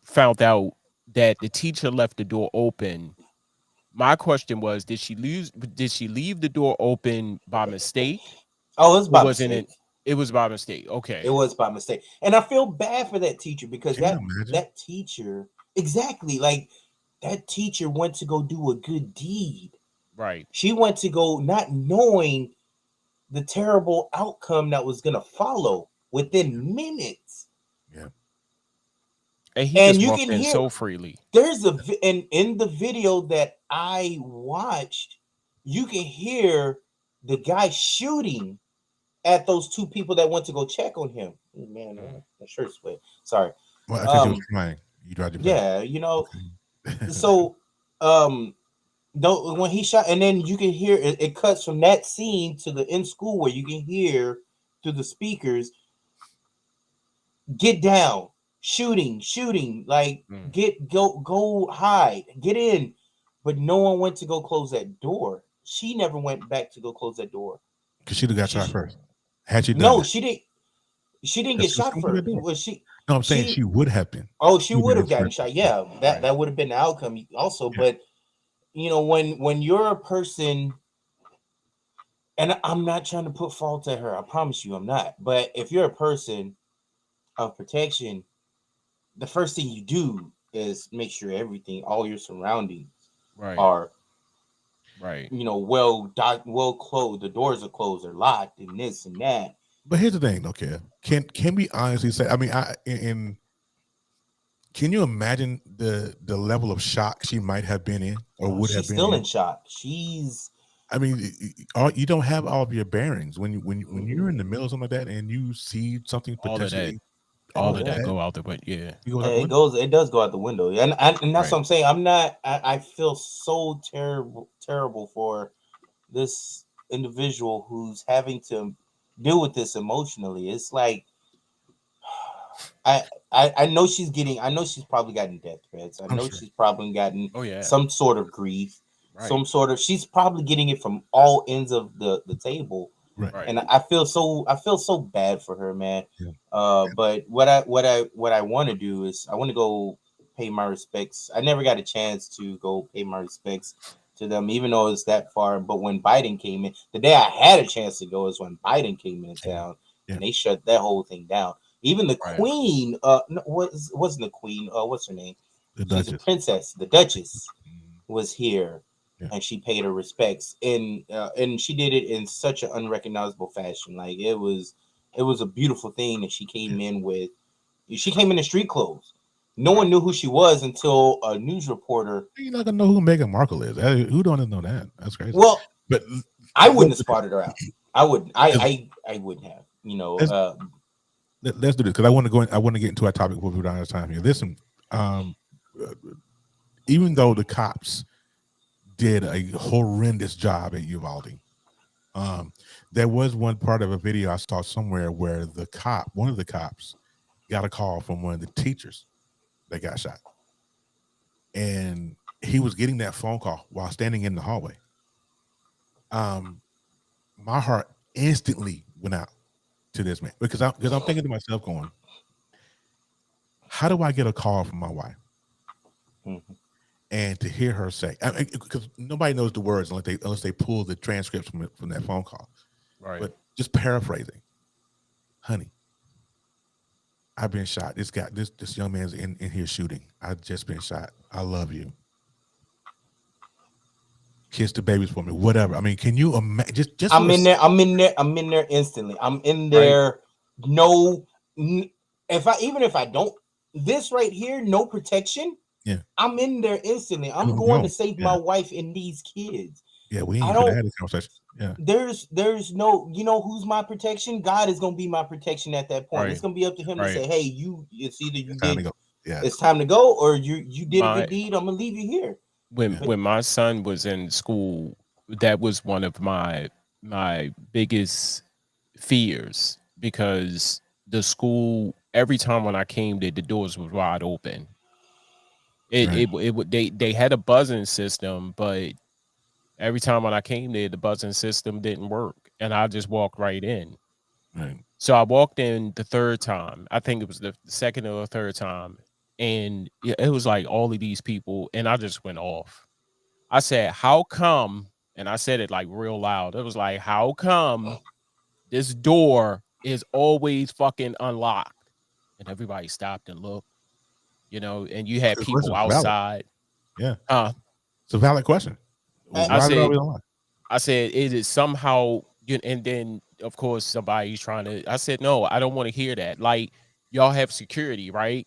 Speaker 3: found out that the teacher left the door open, my question was, did she leave the door open by mistake?
Speaker 2: Oh, it was by
Speaker 3: Wasn't
Speaker 2: mistake.
Speaker 3: it was by mistake. Okay.
Speaker 2: It was by mistake. And I feel bad for that teacher because
Speaker 4: Can you imagine?
Speaker 2: that teacher, exactly, like that teacher went to go do a good deed.
Speaker 3: Right.
Speaker 2: She went to go not knowing the terrible outcome that was going to follow within minutes.
Speaker 4: Yeah.
Speaker 3: And he
Speaker 2: And
Speaker 3: just
Speaker 2: you
Speaker 3: walked
Speaker 2: can
Speaker 3: in
Speaker 2: hear
Speaker 3: so freely.
Speaker 2: there's and in the video that I watched, you can hear the guy shooting at those two people that went to go check on him. Oh, man, my shirt's wet. Sorry.
Speaker 4: Well, because you was crying. You dried your face.
Speaker 2: Yeah, so when he shot, and then you can hear it cuts from that scene to the in school where you can hear through the speakers, get down, shooting, like go hide, get in. But no one went to go close that door. She never went back to go close that door.
Speaker 4: Because she'd have got shot first. Had she done
Speaker 2: No,
Speaker 4: that?
Speaker 2: she didn't. She didn't
Speaker 4: 'Cause
Speaker 2: get
Speaker 4: she was
Speaker 2: shot
Speaker 4: coming through
Speaker 2: first.
Speaker 4: that door.
Speaker 2: Was she?
Speaker 4: No, I'm saying she would have been.
Speaker 2: Oh, she
Speaker 4: She would
Speaker 2: would
Speaker 4: have
Speaker 2: have gotten
Speaker 4: been
Speaker 2: shot. Yeah, that would have been the outcome also.
Speaker 4: Yeah.
Speaker 2: But when you're a person, and I'm not trying to put fault at her. I promise you, I'm not. But if you're a person of protection, the first thing you do is make sure all your surroundings are
Speaker 3: right.
Speaker 2: well closed. The doors are closed, they're locked, and this and that.
Speaker 4: But here's the thing, okay? Can we honestly say? I mean, can you imagine the level of shock she might have been in, or would have been?
Speaker 2: She's still in shock.
Speaker 4: I mean, you don't have all of your bearings when you're in the middle of something like that, and you see something potentially.
Speaker 3: All of that go out the window. Yeah,
Speaker 2: it does go out the window, and that's what I'm saying. I feel so terrible for this individual who's having to deal with this emotionally. It's like I know she's probably gotten death threats. I know she's probably gotten some sort of grief, she's probably getting it from all ends of the table.
Speaker 4: Right.
Speaker 2: And I feel so bad for her, man. But what I want to do is I want to go pay my respects. I never got a chance to go pay my respects to them, even though it's that far. But when Biden came in, the day I had a chance to go is when Biden came into town, and they shut that whole thing down. Even the queen, wasn't the queen? What's her name?
Speaker 4: The Duchess.
Speaker 2: The princess, the Duchess, was here. and she paid her respects, and she did it in such an unrecognizable fashion. Like it was a beautiful thing that she came in with. She came in in street clothes. No one knew who she was until a news reporter.
Speaker 4: You're not gonna know who Meghan Markle is. Who don't know that? That's crazy.
Speaker 2: Well,
Speaker 4: but
Speaker 2: I wouldn't have spotted her out. I wouldn't. I wouldn't have.
Speaker 4: Let's do this because I want to go. I want to get into our topic before we run out of time here. Listen, even though the cops did a horrendous job at Uvalde, there was one part of a video I saw somewhere where one of the cops, got a call from one of the teachers that got shot, and he was getting that phone call while standing in the hallway. My heart instantly went out to this man because I'm thinking to myself, going, how do I get a call from my wife?
Speaker 2: Mm-hmm.
Speaker 4: And to hear her say, because nobody knows the words unless they pull the transcripts from that phone call.
Speaker 3: Right.
Speaker 4: But just paraphrasing, honey, I've been shot. This young man's in here shooting. I've just been shot. I love you. Kiss the babies for me. Whatever. I mean, can you imagine? Just
Speaker 2: I'm in there. I'm in there instantly. I'm in there. Right. No, if I don't, this right here, no protection.
Speaker 4: Yeah.
Speaker 2: I'm in there instantly. I'm going to save my wife and these kids.
Speaker 4: Yeah, we ain't gonna have this conversation. Yeah.
Speaker 2: There's no, who's my protection? God is gonna be my protection at that point. Right. It's gonna be up to him to say, hey, it's either you did, it's time to go, or you did a good deed. I'm gonna leave you here.
Speaker 3: When my son was in school, that was one of my biggest fears, because the school, every time when I came there, the doors were wide open. They had a buzzing system, but every time when I came there, the buzzing system didn't work, and I just walked right in.
Speaker 4: Right.
Speaker 3: So I walked in the third time. I think it was the second or the third time, and it was like all of these people, and I just went off. I said, how come? And I said it like real loud. It was like, how come this door is always fucking unlocked? And everybody stopped and looked, and you had people outside.
Speaker 4: Yeah. It's a valid question.
Speaker 3: I said, is it somehow, and then of course somebody's trying to, I said, no, I don't want to hear that. Like, y'all have security, right?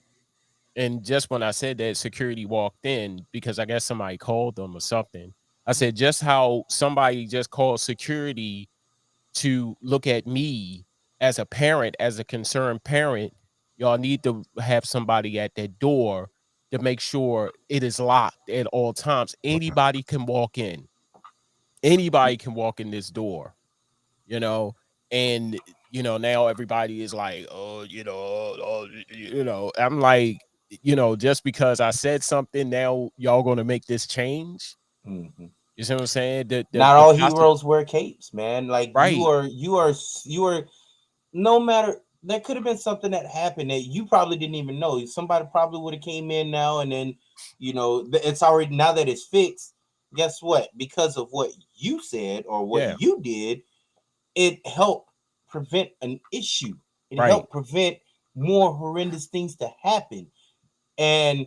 Speaker 3: And just when I said that, security walked in, because I guess somebody called them or something. I said, just how somebody just called security to look at me as a parent, as a concerned parent, y'all need to have somebody at that door to make sure it is locked at all times. Anybody can walk in. Anybody can walk in this door, and now everybody is like, I'm like, just because I said something, now y'all gonna make this change.
Speaker 2: Mm-hmm.
Speaker 3: You see what I'm saying?
Speaker 2: Not all heroes wear capes, man. Like,
Speaker 3: right.
Speaker 2: you are no matter, there could have been something that happened that you probably didn't even know. Somebody probably would have came in now, and then it's already, now that it's fixed, guess what? Because of what you said or what you did, it helped prevent an issue. It helped prevent more horrendous things to happen. And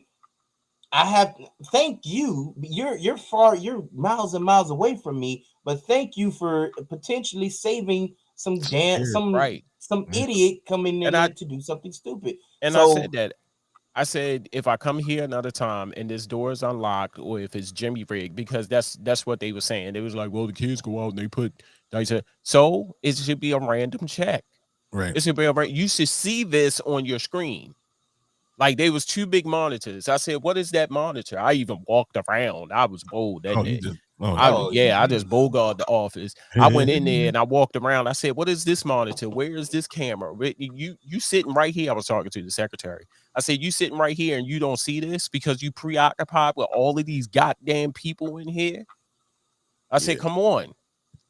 Speaker 2: I have, thank you. You're far, you're miles and miles away from me, but thank you for potentially saving some idiot coming in there to do something stupid.
Speaker 3: And so, I said that. I said, if I come here another time and this door is unlocked, or if it's Jimmy rigged, because that's what they were saying. They was like, well, the kids go out and they said, so it should be a random check.
Speaker 4: Right.
Speaker 3: It should be you should see this on your screen. Like, there was two big monitors. I said, what is that monitor? I even walked around. I was bold that day. I just bogarded the office. I went in there and I walked around. I said, what is this monitor? Where is this camera? You sitting right here. I was talking to the secretary. I said, you sitting right here and you don't see this because you preoccupied with all of these goddamn people in here? I said, come on.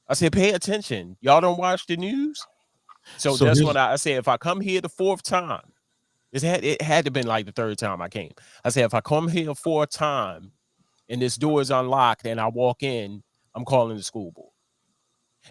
Speaker 3: I said, pay attention. Y'all don't watch the news? So that's when I said, if I come here the fourth time, it had to have been like the third time I came. I said, if I come here a fourth time and this door is unlocked and I walk in, I'm calling the school board.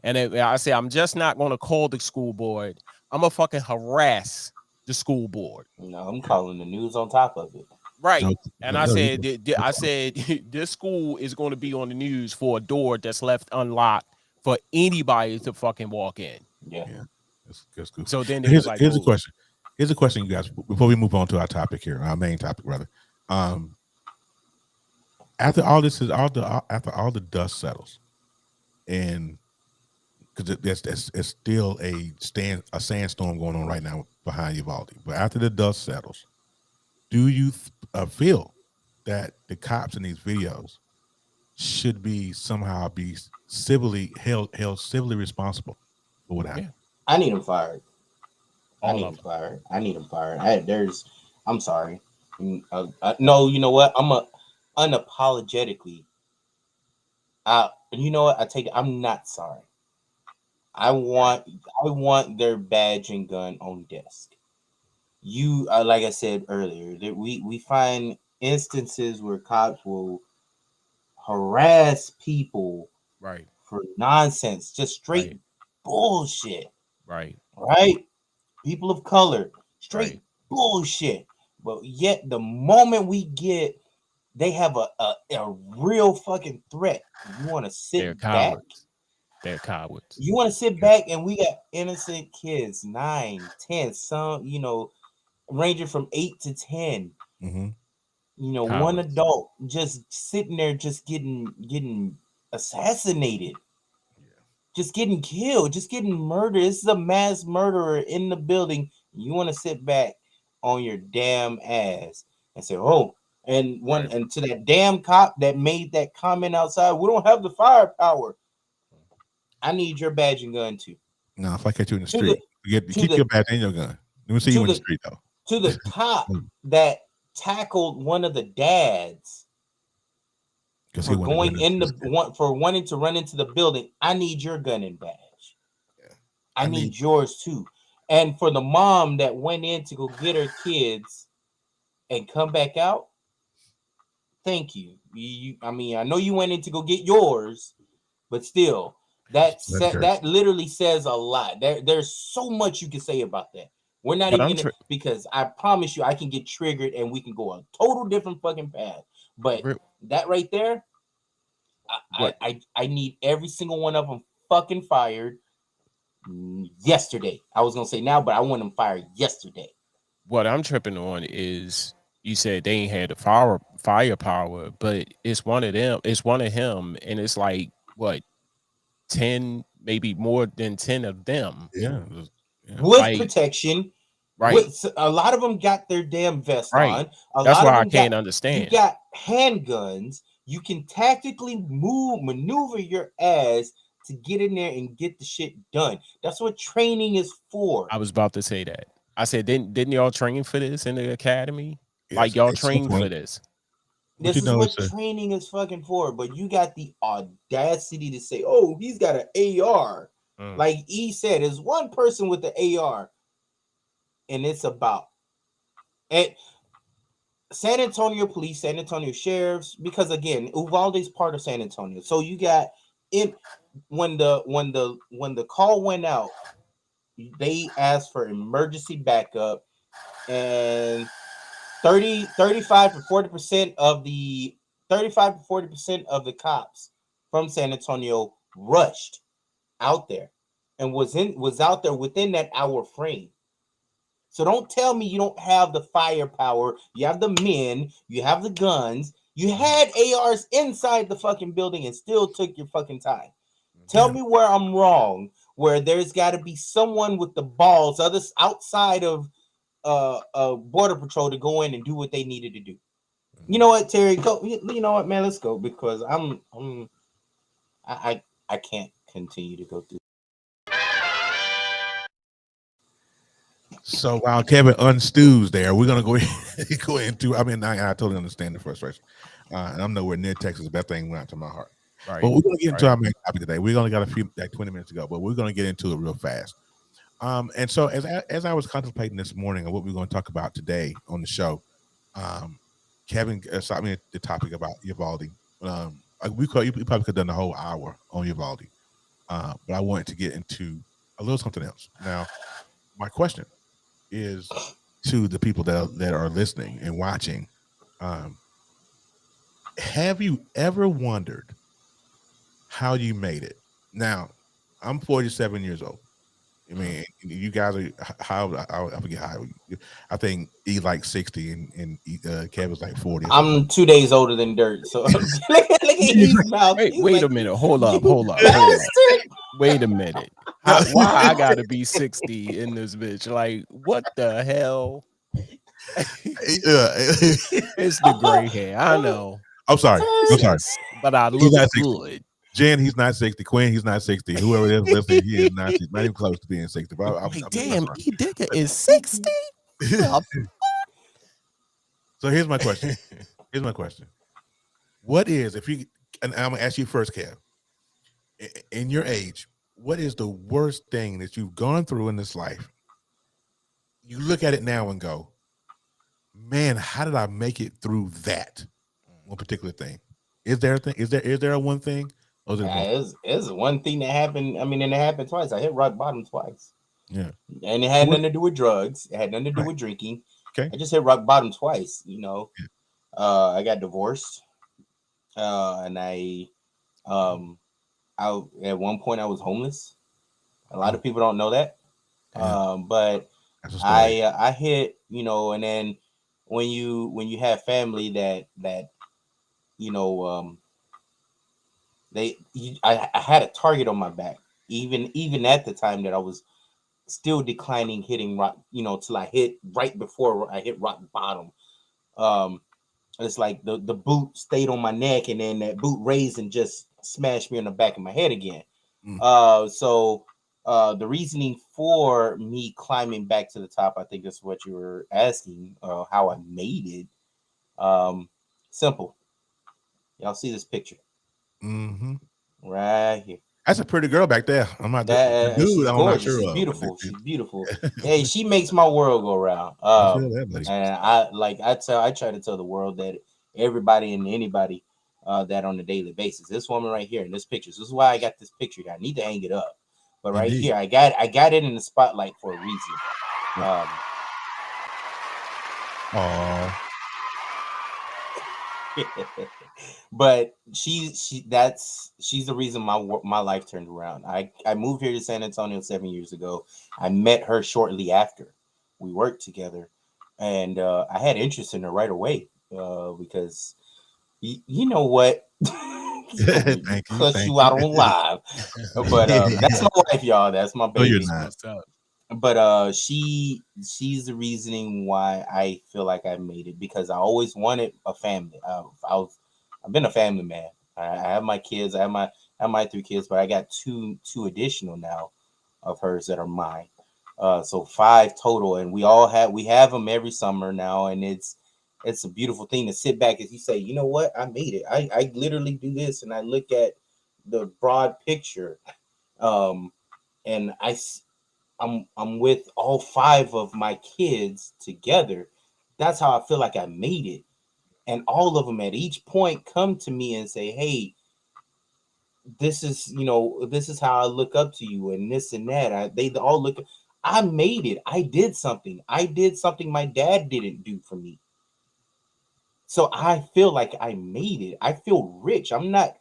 Speaker 3: And I said, I'm just not going to call the school board. I'm going to fucking harass the school board.
Speaker 2: No, I'm calling the news on top of it.
Speaker 3: Right.
Speaker 4: So,
Speaker 3: And I said, this school is going to be on the news for a door that's left unlocked for anybody to fucking walk in.
Speaker 2: Yeah.
Speaker 4: That's cool.
Speaker 3: So then
Speaker 4: Here's a question. Here's a question, you guys, before we move on to our topic here, our main topic, rather. After all after all the dust settles, and because it's still a sandstorm going on right now behind Uvalde, but after the dust settles, do you feel that the cops in these videos should be somehow civilly held civilly responsible for what happened?
Speaker 2: I need them fired.
Speaker 3: I
Speaker 2: need them fired. I'm sorry. No, you know what? Unapologetically. You know what? I take it. I'm not sorry. I want their badge and gun on desk. Like I said earlier, that we find instances where cops will harass people for nonsense, just straight bullshit.
Speaker 3: Right.
Speaker 2: People of color, straight bullshit. But yet the moment they have a real fucking threat. You want to sit back?
Speaker 3: They're cowards.
Speaker 2: You want to sit back, and we got innocent kids, 9, 10, some, ranging from 8 to 10.
Speaker 4: Mm-hmm.
Speaker 2: Cowards. One adult just sitting there, just getting assassinated, just getting killed, just getting murdered. This is a mass murderer in the building. You want to sit back on your damn ass and say, "Oh," and to that damn cop that made that comment outside, "We don't have the firepower." I need your badge and gun too.
Speaker 4: No, if I catch you in the street, keep your badge and your gun. Let me see you in the street though.
Speaker 2: To the cop that tackled one of the dads for wanting to run into the building, I need your gun and badge. Yeah. I need yours too. And for the mom that went in to go get her kids and come back out, thank you. I mean, I know you went in to go get yours, but still, that literally says a lot. There's so much you can say about that. We're not because I promise you, I can get triggered and we can go a total different fucking path. But that right there, I need every single one of them fucking fired yesterday. I was gonna say now, but I want them fired yesterday.
Speaker 3: What I'm tripping on is you said they ain't had the firepower, but it's one of them. It's one of him, and it's like what 10, maybe more than 10 of them.
Speaker 4: Yeah.
Speaker 2: With protection. Right. A lot of them got their damn vest on.
Speaker 3: That's why I can't understand.
Speaker 2: You got handguns. You can tactically maneuver your ass to get in there and get the shit done. That's what training is for.
Speaker 3: I was about to say that. I said, didn't y'all train for this in the academy? Yes, like y'all trained for this.
Speaker 2: This is what training is fucking for. But you got the audacity to say, "Oh, he's got an AR." Like E said, there's one person with the AR. And it's about San Antonio police, San Antonio sheriffs, because again, Uvalde is part of San Antonio. So you got when the call went out, they asked for emergency backup, and 35 to 40% of the cops from San Antonio rushed out there and was out there within that hour frame. So don't tell me you don't have the firepower. You have the men. You have the guns. You had ARs inside the fucking building and still took your fucking time. Tell me where I'm wrong, where there's got to be someone with the balls outside of Border Patrol to go in and do what they needed to do. You know what, Terry? Go. You know what, man? Let's go, because I can't continue to go through.
Speaker 4: So while Kevin unstews there, we're gonna go into. I mean, I totally understand the frustration, and I'm nowhere near Texas. That thing went out to my heart. Right. But we're gonna get into our main topic today. We're only got a few, like 20 minutes to go, but we're gonna get into it real fast. And so as I was contemplating this morning on what we're going to talk about today on the show, Kevin sought me the topic about Uvalde. We probably could have done the whole hour on Uvalde, but I wanted to get into a little something else. Now, my question is to the people that are listening and watching: Have you ever wondered how you made it? Now, I'm 47 years old. I mean, you guys are how I forget how. I think he's like 60 and Kevin's like 40.
Speaker 2: I'm 2 days older than Dirt, so look at his mouth.
Speaker 3: Wait a minute. Hold up. Wait a minute. Why I gotta be 60 in this bitch? Like, what the hell? It's the gray hair. I know.
Speaker 4: I'm sorry.
Speaker 3: But I look good.
Speaker 4: Jen, he's not 60. Quinn, he's not 60. Whoever is listening, he is not even close to being 60. But
Speaker 3: damn, E Digger is 60.
Speaker 4: So here's my question. What is, if you, and I'm gonna ask you first, Kev, in your age, what is the worst thing that you've gone through in this life? You look at it now and go, man, how did I make it through that one particular thing? Is there a thing? Is there a one thing?
Speaker 2: It's one thing that happened. I mean, and it happened twice. I hit rock bottom twice.
Speaker 4: Yeah.
Speaker 2: And it had nothing to do with drugs. It had nothing to do with drinking.
Speaker 4: Okay.
Speaker 2: I just hit rock bottom twice, you know. I got divorced. And I at one point I was homeless. A lot of people don't know that. But I hit, you know, and then when you have family that you know, I had a target on my back, even at the time that I was still declining, hitting rock, you know, till I hit right before I hit rock bottom. It's like the boot stayed on my neck, and then that boot raised and just smashed me on the back of my head again. So the reasoning for me climbing back to the top, I think that's what you were asking, how I made it. Simple. Y'all see this picture? Right here.
Speaker 4: That's a pretty girl back there. I'm not
Speaker 2: that. She's gorgeous. She's beautiful. She's beautiful. Hey, she makes my world go round. And I try to tell the world that everybody and anybody that on a daily basis. This woman right here in this picture. This is why I got this picture. I need to hang it up. But right here, I got it in the spotlight for a reason. But she's the reason my life turned around. I moved here to San Antonio 7 years ago. I met her shortly after. We worked together, and I had interest in her right away because you know what? Cuss you out on live, but that's my wife, y'all. That's my baby.
Speaker 4: No, you're not.
Speaker 2: But she's the reasoning why I feel like I made it, because I always wanted a family. I've been a family man. I have my kids. I have my 3 kids, but I got two additional now of hers that are mine. So 5 total, and we have them every summer now, and it's a beautiful thing to sit back as you say, you know what, I made it. I literally do this, and I look at the broad picture, and I'm with all 5 of my kids together. That's how I feel like I made it. And all of them at each point come to me and say, hey, this is how I look up to you, and this and that. They all look. I made it. I did something. My dad didn't do for me. So I feel like I made it. I feel rich. I'm not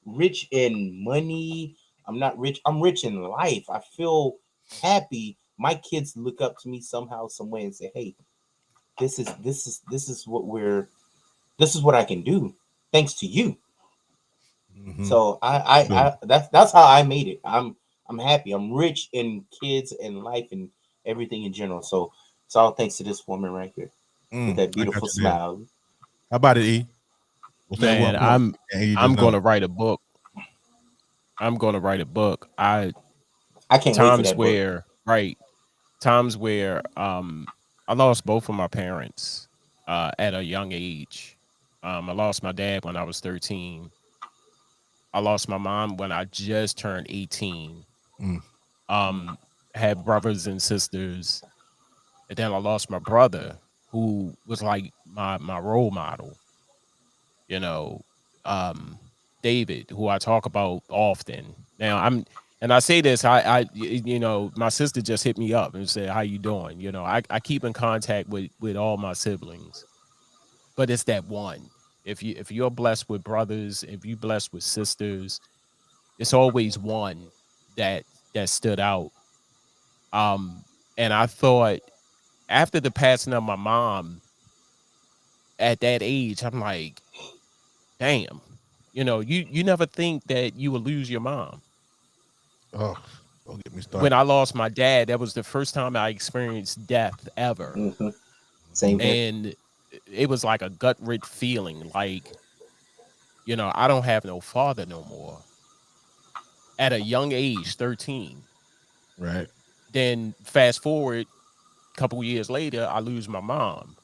Speaker 2: rich in money. I'm not rich. I'm rich in life. I feel happy. My kids look up to me somehow, some way, and say, hey, this is what I can do thanks to you. So that's how I made it. I'm happy. I'm rich in kids and life and everything in general. So it's all thanks to this woman right here with that beautiful smile.
Speaker 4: There. How about it, E?
Speaker 3: Man, I'm gonna write a book. I'm gonna write a book. I
Speaker 2: can't wait for that book.
Speaker 3: Times where I lost both of my parents at a young age. I lost my dad when I was 13. I lost my mom when I just turned 18. Had brothers and sisters, and then I lost my brother, who was like my role model. You know, David, who I talk about often. Now I say this, I my sister just hit me up and said, how you doing? You know, I keep in contact with all my siblings. but it's that one. If you're blessed with brothers, if you're blessed with sisters, it's always one that stood out. And I thought after the passing of my mom at that age, I'm like, damn, you never think that you will lose your mom.
Speaker 4: Oh, don't get me
Speaker 3: When
Speaker 4: started.
Speaker 3: I lost my dad, that was the first time I experienced death ever.
Speaker 2: Same here.
Speaker 3: And it was like a gut wrench feeling, like, I don't have no father no more. At a young age, 13.
Speaker 4: Right.
Speaker 3: Then fast forward a couple years later, I lose my mom.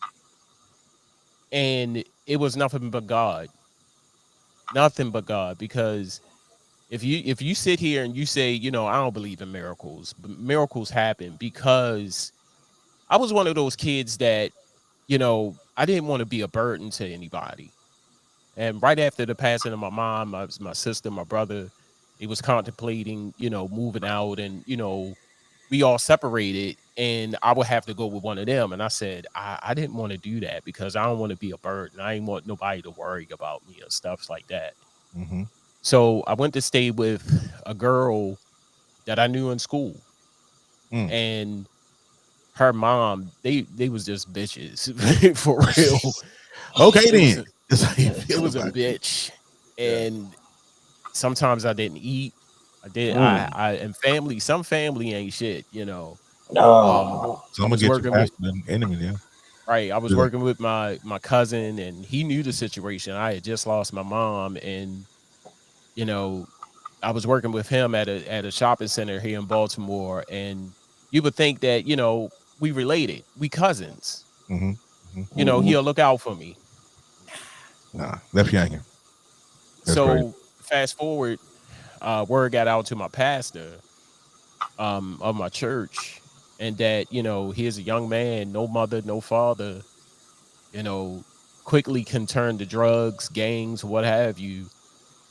Speaker 3: And it was nothing but God. Nothing but God. Because if you sit here and you say, I don't believe in miracles, but miracles happen because I was one of those kids that, I didn't want to be a burden to anybody. And right after the passing of my mom, my sister, my brother, he was contemplating, moving out, and we all separated, and I would have to go with one of them. And I said, I didn't want to do that because I don't want to be a burden. I didn't want nobody to worry about me and stuff like that.
Speaker 4: Mm-hmm.
Speaker 3: So I went to stay with a girl that I knew in school, and her mom, they was just bitches for real.
Speaker 4: Okay,
Speaker 3: It was
Speaker 4: then. That's how you
Speaker 3: it
Speaker 4: feel
Speaker 3: was a
Speaker 4: about it.
Speaker 3: bitch, and sometimes I didn't eat. I did.
Speaker 2: Mm.
Speaker 3: I and family. Some family ain't shit.
Speaker 2: No.
Speaker 4: So
Speaker 3: I
Speaker 4: I'm gonna
Speaker 3: was
Speaker 4: get you
Speaker 3: working with
Speaker 4: past the enemy, yeah.
Speaker 3: right. I was
Speaker 4: Yeah.
Speaker 3: working with my cousin, and he knew the situation. I had just lost my mom, and you know, I was working with him at a shopping center here in Baltimore, and you would think that we related, we cousins.
Speaker 4: Mm-hmm. Mm-hmm.
Speaker 3: He'll look out for me.
Speaker 4: Nah, left yanking. That's crazy.
Speaker 3: So fast forward, word got out to my pastor of my church, and that here's a young man, no mother, no father, you know quickly can turn to drugs, gangs, what have you.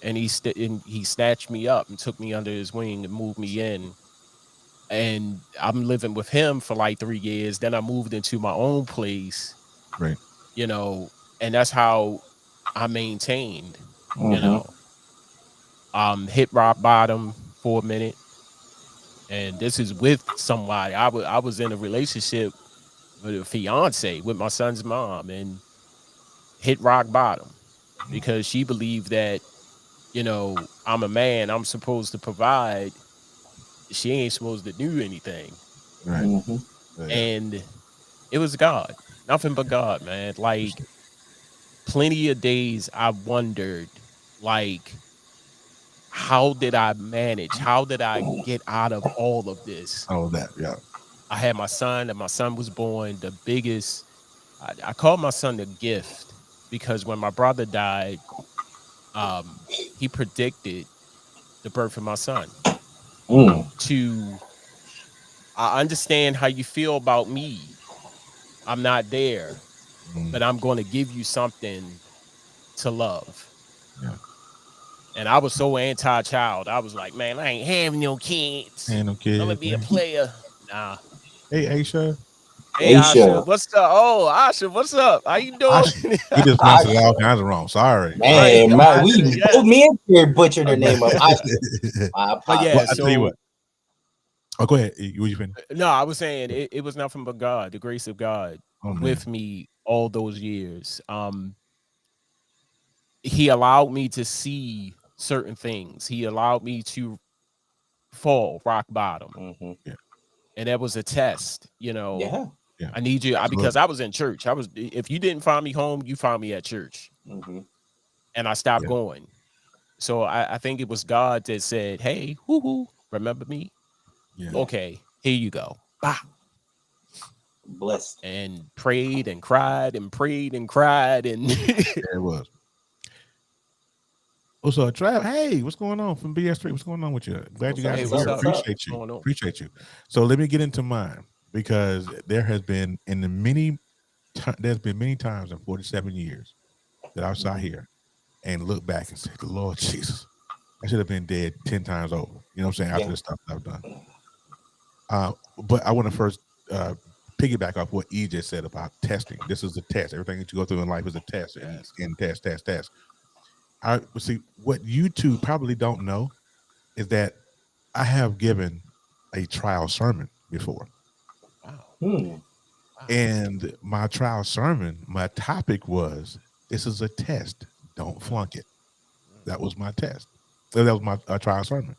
Speaker 3: And he snatched me up and took me under his wing and moved me in, and I'm living with him for like 3 years. Then I moved into my own place,
Speaker 4: Right.
Speaker 3: And that's how I maintained, you
Speaker 2: Mm-hmm.
Speaker 3: know hit rock bottom for a minute. And this is with somebody. I was in a relationship with a fiance with my son's mom, and hit rock bottom because she believed that, I'm a man, I'm supposed to provide. She ain't supposed to do anything.
Speaker 4: Right.
Speaker 2: Mm-hmm.
Speaker 4: Yeah.
Speaker 3: And it was God, nothing but God, man. Like, plenty of days I wondered, like, how did I manage? How did I get out of all of this?
Speaker 4: All of that. Yeah.
Speaker 3: I had my son, and my son was born the biggest. I called my son the gift because when my brother died, he predicted the birth of my son.
Speaker 2: Mm.
Speaker 3: I understand how you feel about me. I'm not there,
Speaker 4: Mm.
Speaker 3: but I'm going to give you something to love.
Speaker 4: Yeah.
Speaker 3: And I was so anti-child. I was like, man, I ain't having no kids.
Speaker 4: Ain't no
Speaker 3: I'm
Speaker 4: kids.
Speaker 3: gonna be a player. Nah.
Speaker 4: Hey, Aisha.
Speaker 3: Hey,
Speaker 2: Aisha.
Speaker 3: Asha, what's up? Oh, Asha, what's up? How you doing?
Speaker 4: We just pronounced it all kinds of wrong. Sorry.
Speaker 3: Right,
Speaker 2: Man, man,
Speaker 3: Asha,
Speaker 2: we both
Speaker 3: yes.
Speaker 2: me and Pierre butchered her name up. I
Speaker 3: But yeah,
Speaker 4: Well, I tell you
Speaker 3: so
Speaker 4: what. Oh, go ahead. You finished?
Speaker 3: no, I was saying it was nothing but God, the grace of God
Speaker 4: Oh, man.
Speaker 3: with me all those years. He allowed me to see certain things. He allowed me to fall rock bottom.
Speaker 2: Mm-hmm.
Speaker 4: Yeah.
Speaker 3: And that was a test,
Speaker 2: Yeah.
Speaker 4: Yeah.
Speaker 3: I need you
Speaker 4: Absolutely.
Speaker 3: because I was in church. If you didn't find me home, you found me at church.
Speaker 2: Mm-hmm.
Speaker 3: And I stopped
Speaker 4: Yeah.
Speaker 3: going. So I think it was God that said, hey, whoo, remember me?
Speaker 4: Yeah.
Speaker 3: Okay, here you go. Bah.
Speaker 2: Blessed.
Speaker 3: And prayed and cried and prayed and cried. And
Speaker 4: There it was. What's up, Trav? Hey, what's going on from BS3? What's going on with you? Glad you guys
Speaker 3: Hey,
Speaker 4: are
Speaker 3: what's
Speaker 4: here.
Speaker 3: up?
Speaker 4: Appreciate you.
Speaker 3: What's going on?
Speaker 4: Appreciate you. So let me get into mine because there's been many times in 47 years that I sat here and looked back and said, Lord Jesus, I should have been dead 10 times over. You know what I'm saying? After the stuff that I've done. But I want to first piggyback off what E just said about testing. This is a test. Everything that you go through in life is a test, and test. I see what you two probably don't know is that I have given a trial sermon before.
Speaker 2: Wow.
Speaker 4: And my trial sermon, my topic was, this is a test. Don't flunk it. That was my test. That was my trial sermon.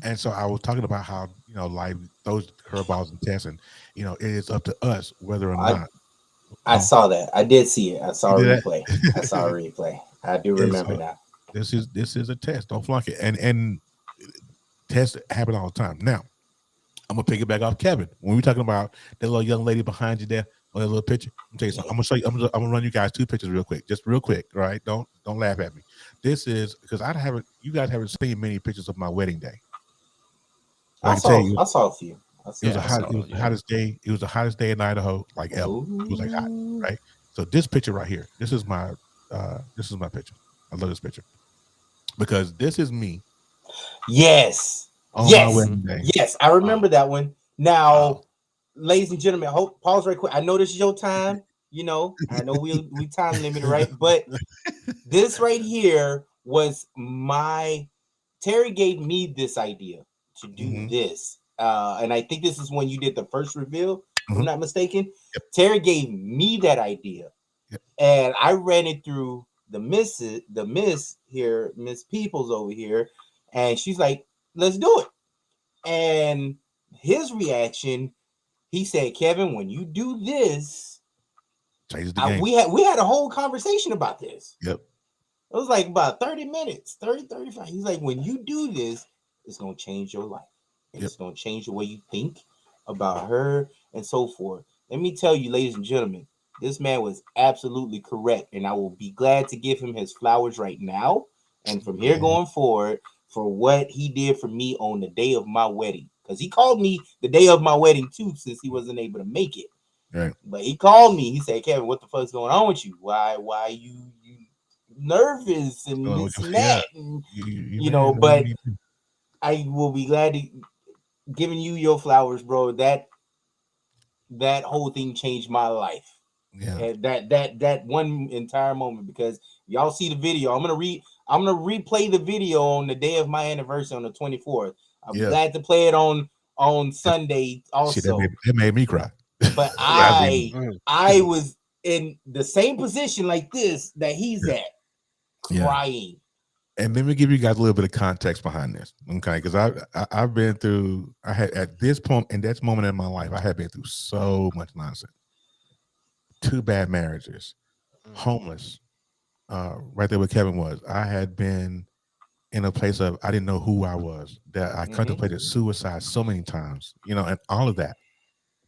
Speaker 4: And so I was talking about how, life throws curveballs and tests, and, it is up to us whether or not.
Speaker 2: I saw that. I did see it. I saw a replay. I do remember now.
Speaker 4: This is a test. Don't flunk it. And tests happen all the time. Now, I'm gonna piggyback off Kevin. When we're talking about that little young lady behind you there on that little picture, I'm tell you something. I'm gonna show you. I'm gonna run you guys 2 pictures real quick, just real quick. All right, don't laugh at me. This is because you guys haven't seen many pictures of my wedding day.
Speaker 2: I saw a few.
Speaker 4: It was the hottest day. It was the hottest day in Idaho, like ever. It was like hot, right? So this picture right here, this is my picture. I love this picture because this is me.
Speaker 2: Yes.
Speaker 4: My wedding day.
Speaker 2: Yes, I remember that one. Now, ladies and gentlemen, pause right quick. I know this is your time. I know we time limited, right? But this right here was Terry gave me this idea to do this. And I think this is when you did the first reveal, if I'm not mistaken.
Speaker 4: Yep.
Speaker 2: Terry gave me that idea.
Speaker 4: Yep.
Speaker 2: And I ran it through the miss here, Miss Peoples over here. And she's like, let's do it. And his reaction, he said, Kevin, when you do this,
Speaker 4: change the game.
Speaker 2: We had a whole conversation about this.
Speaker 4: Yep.
Speaker 2: It was like about 30 minutes, 35. He's like, when you do this, it's going to change your life. It's going to change the way you think about her and so forth. Let me tell you, ladies and gentlemen, this man was absolutely correct. And I will be glad to give him his flowers right now. And from here going forward, for what he did for me on the day of my wedding. Because he called me the day of my wedding, too, since he wasn't able to make it.
Speaker 4: Right.
Speaker 2: But he called me. He said, Kevin, what the fuck's going on with you? Why you nervous and this and that? And, but I will be glad to giving you your flowers, bro. That whole thing changed my life.
Speaker 4: Yeah.
Speaker 2: And that one entire moment, because y'all see the video. I'm gonna replay the video on the day of my anniversary on the 24th. I'm glad to play it on Sunday also.
Speaker 4: Shit, that made me cry.
Speaker 2: But I was in the same position like this that he's at, crying.
Speaker 4: And let me give you guys a little bit of context behind this, okay? Because I've been through. I had at this point in that moment in my life, I had been through so much nonsense. 2 bad marriages, homeless. Right there where Kevin was. I had been in a place of I didn't know who I was. That I contemplated suicide so many times, and all of that.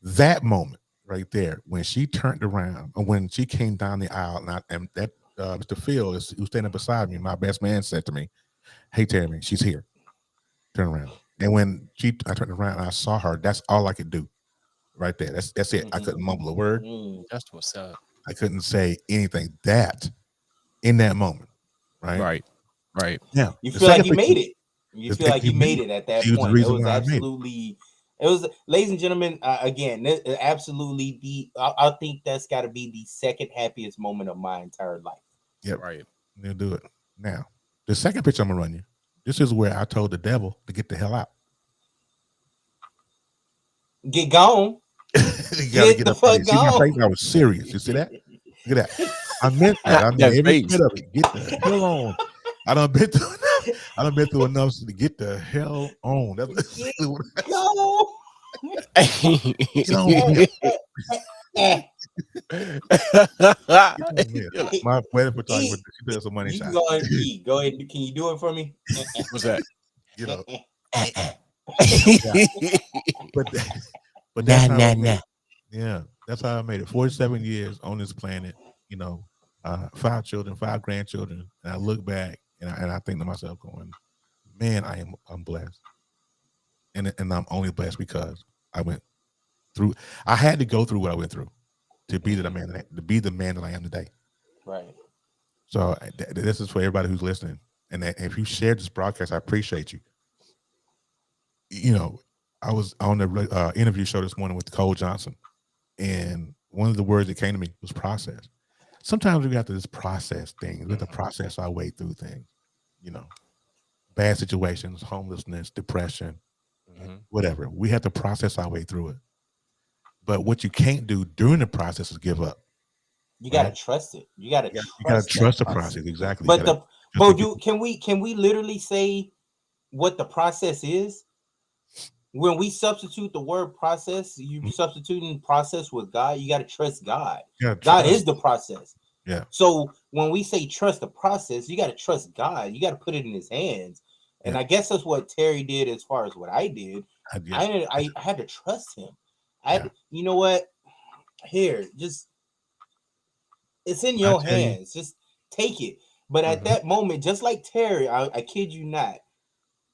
Speaker 4: That moment right there, when she turned around, or when she came down the aisle, and that Mr. Phil, who's standing beside me, my best man, said to me, "Hey, Tammy, she's here. Turn around." And when I turned around and I saw her, that's all I could do. Right there. That's it. I couldn't mumble a word.
Speaker 3: That's what's up.
Speaker 4: I couldn't say anything. That in that moment, right? Yeah.
Speaker 2: You feel like you made it. You feel like you made it at that point. It was absolutely. It was, ladies and gentlemen. Again, absolutely I think that's got to be the second happiest moment of my entire life.
Speaker 4: Yep. Right. We'll do it now. The second picture I'm gonna run you. This is where I told the devil to get the hell out.
Speaker 2: Get gone.
Speaker 4: Get the fuck gone. I was serious. You see that? Look at that. I meant that. I mean every bit of it. Get the hell on. I done been through enough to get the hell on. That's exactly what my wedding photographer, she does some money shot.
Speaker 2: Go ahead. Can you do it for me?
Speaker 3: What's that?
Speaker 4: But that's how yeah, that's how I made it. 47 years on this planet, 5 children, 5 grandchildren, and I look back and I think to myself, going, man, I'm blessed, and I'm only blessed because I went through. I had to go through what I went through to be the man that I am today.
Speaker 2: Right.
Speaker 4: So this is for everybody who's listening, and if you shared this broadcast, I appreciate you. I was on the interview show this morning with Cole Johnson, And one of the words that came to me was process. Sometimes we have to just process things. We have to process our way through things. You know, bad situations, homelessness, depression, whatever. We have to process our way through it. But what you can't do during the process is give up.
Speaker 2: You gotta trust it. You gotta
Speaker 4: trust the process. Exactly.
Speaker 2: But can we literally say what the process is? When we substitute the word process, you substituting process with God. You gotta trust God. God is the process.
Speaker 4: Yeah.
Speaker 2: So when we say trust the process, you gotta trust God. You gotta put it in His hands. And I guess that's what Terry did as far as what I did. I had to trust him. You know what? Here, just it's in your hands. Just take it. But at that moment, just like Terry, I kid you not,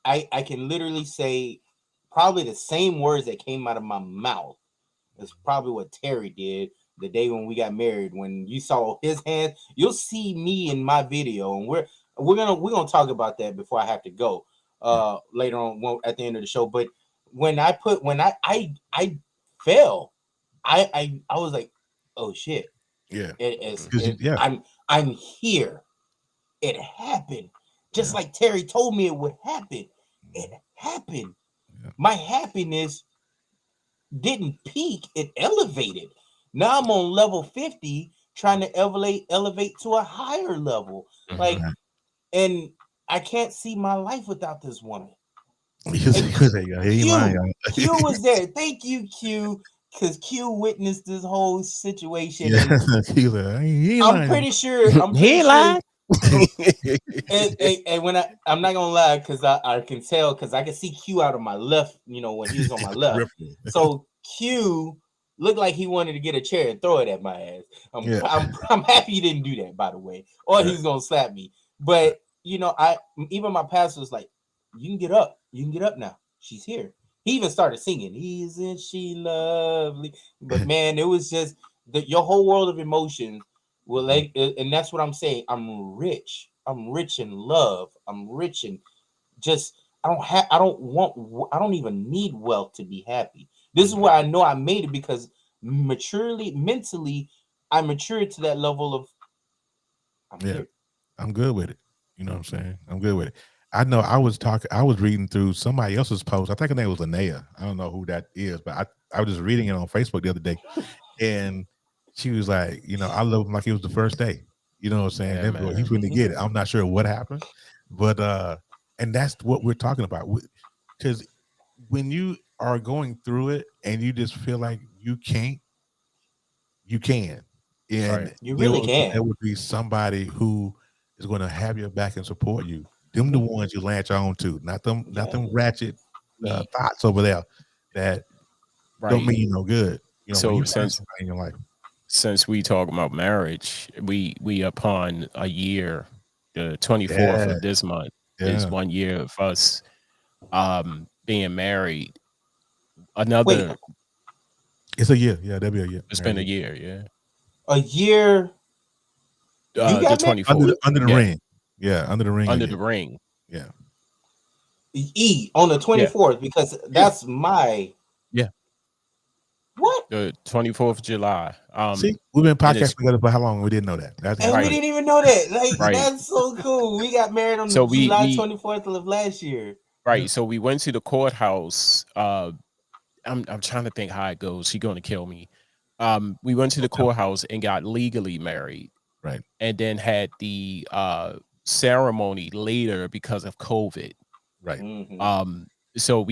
Speaker 2: I can literally say probably the same words that came out of my mouth. That's probably what Terry did the day when we got married. When you saw his hands, you'll see me in my video, and we're gonna talk about that before I have to go later on at the end of the show. But when I fell, I was like, oh shit.
Speaker 4: Yeah.
Speaker 2: I'm here. It happened. Just like Terry told me it would happen. It happened. Yeah. My happiness didn't peak, it elevated. Now I'm on level 50 trying to elevate to a higher level. Like, and I can't see my life without this woman. Q was there. Thank you, Q, because Q witnessed this whole situation.
Speaker 4: Yeah.
Speaker 2: I'm pretty sure. And when I'm not gonna lie, because I can tell, because I can see Q out of my left, when he was on my left. So Q looked like he wanted to get a chair and throw it at my ass. I'm happy he didn't do that, by the way, or he was gonna slap me. But even my pastor was like, you can get up now, she's here. He even started singing, isn't she lovely? But man, it was just your whole world of emotions. Well, and that's what I'm saying. I'm rich in love. I'm rich in just I don't even need wealth to be happy. This is where I know I made it, because mentally, I matured to that level of here.
Speaker 4: I'm good with it. You know what I'm saying? I'm good with it. I know I was reading through somebody else's post. I think her name was Linnea. I don't know who that is, but I was just reading it on Facebook the other day, and she was like, I love him like it was the first day. You know what I'm saying? Yeah, he's going to get it. I'm not sure what happened, but and that's what we're talking about. Because when you are going through it and you just feel like you can't, you can. And
Speaker 2: you really can.
Speaker 4: There would be somebody who is going to have your back and support you. Them the ones you latch on to, not them ratchet thoughts over there that don't mean you no good.
Speaker 3: So
Speaker 4: in your life.
Speaker 3: Since we talk about marriage, we upon a year, the 24th of this month is 1 year of us being married. Another.
Speaker 4: It's a year. Yeah, that'll be a year.
Speaker 3: It's been a year. Yeah.
Speaker 2: A year.
Speaker 3: The 24th
Speaker 4: under the ring. Yeah, under the ring.
Speaker 3: Under the ring.
Speaker 4: Yeah.
Speaker 2: On the 24th, because that's my.
Speaker 3: Yeah.
Speaker 2: What?
Speaker 3: The 24th of July.
Speaker 4: See, we've been podcasting together for how long? We didn't know that.
Speaker 2: We didn't even know that. Like, that's so cool. We got married on July 24th of last year.
Speaker 3: Right. So we went to the courthouse. I'm trying to think how it goes. She's going to kill me. We went to the courthouse and got legally married.
Speaker 4: Right.
Speaker 3: And then had the ceremony later because of COVID.
Speaker 4: Right.
Speaker 2: Mm-hmm.
Speaker 3: So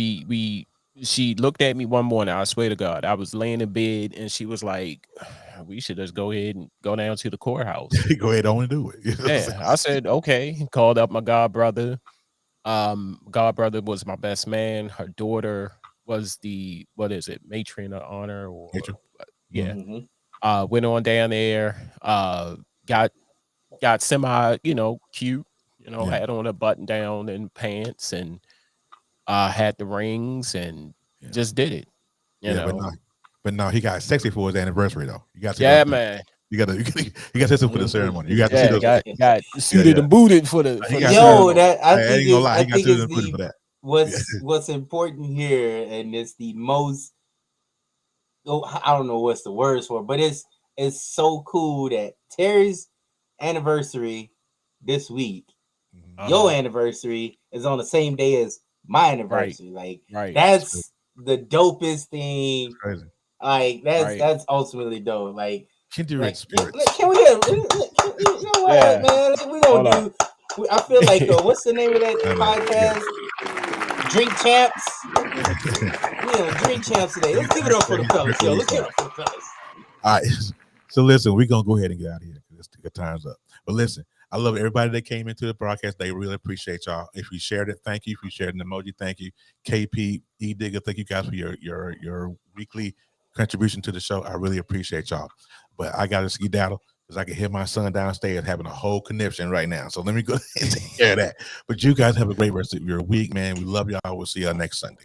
Speaker 3: she looked at me one morning. I swear to God, I was laying in bed and she was like, we should just go ahead and go down to the courthouse.
Speaker 4: Go ahead on and do it.
Speaker 3: Yeah. I said, okay. Called up my godbrother. Godbrother was my best man. Her daughter was matron of honor or
Speaker 4: matron.
Speaker 3: Yeah. Mm-hmm. Went on down there, got semi, cute, had on a button down and pants and had the rings and just did it. You know.
Speaker 4: But no, he got sexy for his anniversary though. You got to
Speaker 3: man.
Speaker 4: You got to set for the ceremony. You got to see those.
Speaker 3: Got suited and booted for the.
Speaker 2: I think is what's important here, and it's the most. I don't know what's the words for it, but it's so cool that Terry's anniversary this week, your anniversary is on the same day as my anniversary. Like that's the dopest thing. Like that's ultimately dope. Like
Speaker 4: kindred spirits.
Speaker 2: Can we get you know what, man? Like, we gonna do. I feel like what's the name of that podcast? Drink Champs. Drink Champs today. Let's give it up for the fellas, yo. Let's give it up for the fellas.
Speaker 4: All right. So listen, we're gonna go ahead and get out of here because the time's up. But listen, I love everybody that came into the broadcast. They really appreciate y'all. If you shared it, thank you. If you shared an emoji, thank you. KP, E Digger, thank you guys for your weekly contribution to the show. I really appreciate y'all. But I gotta skedaddle because I can hear my son downstairs having a whole conniption right now. So let me go ahead and take care of that. But you guys have a great rest of your week, man. We love y'all. We'll see y'all next Sunday.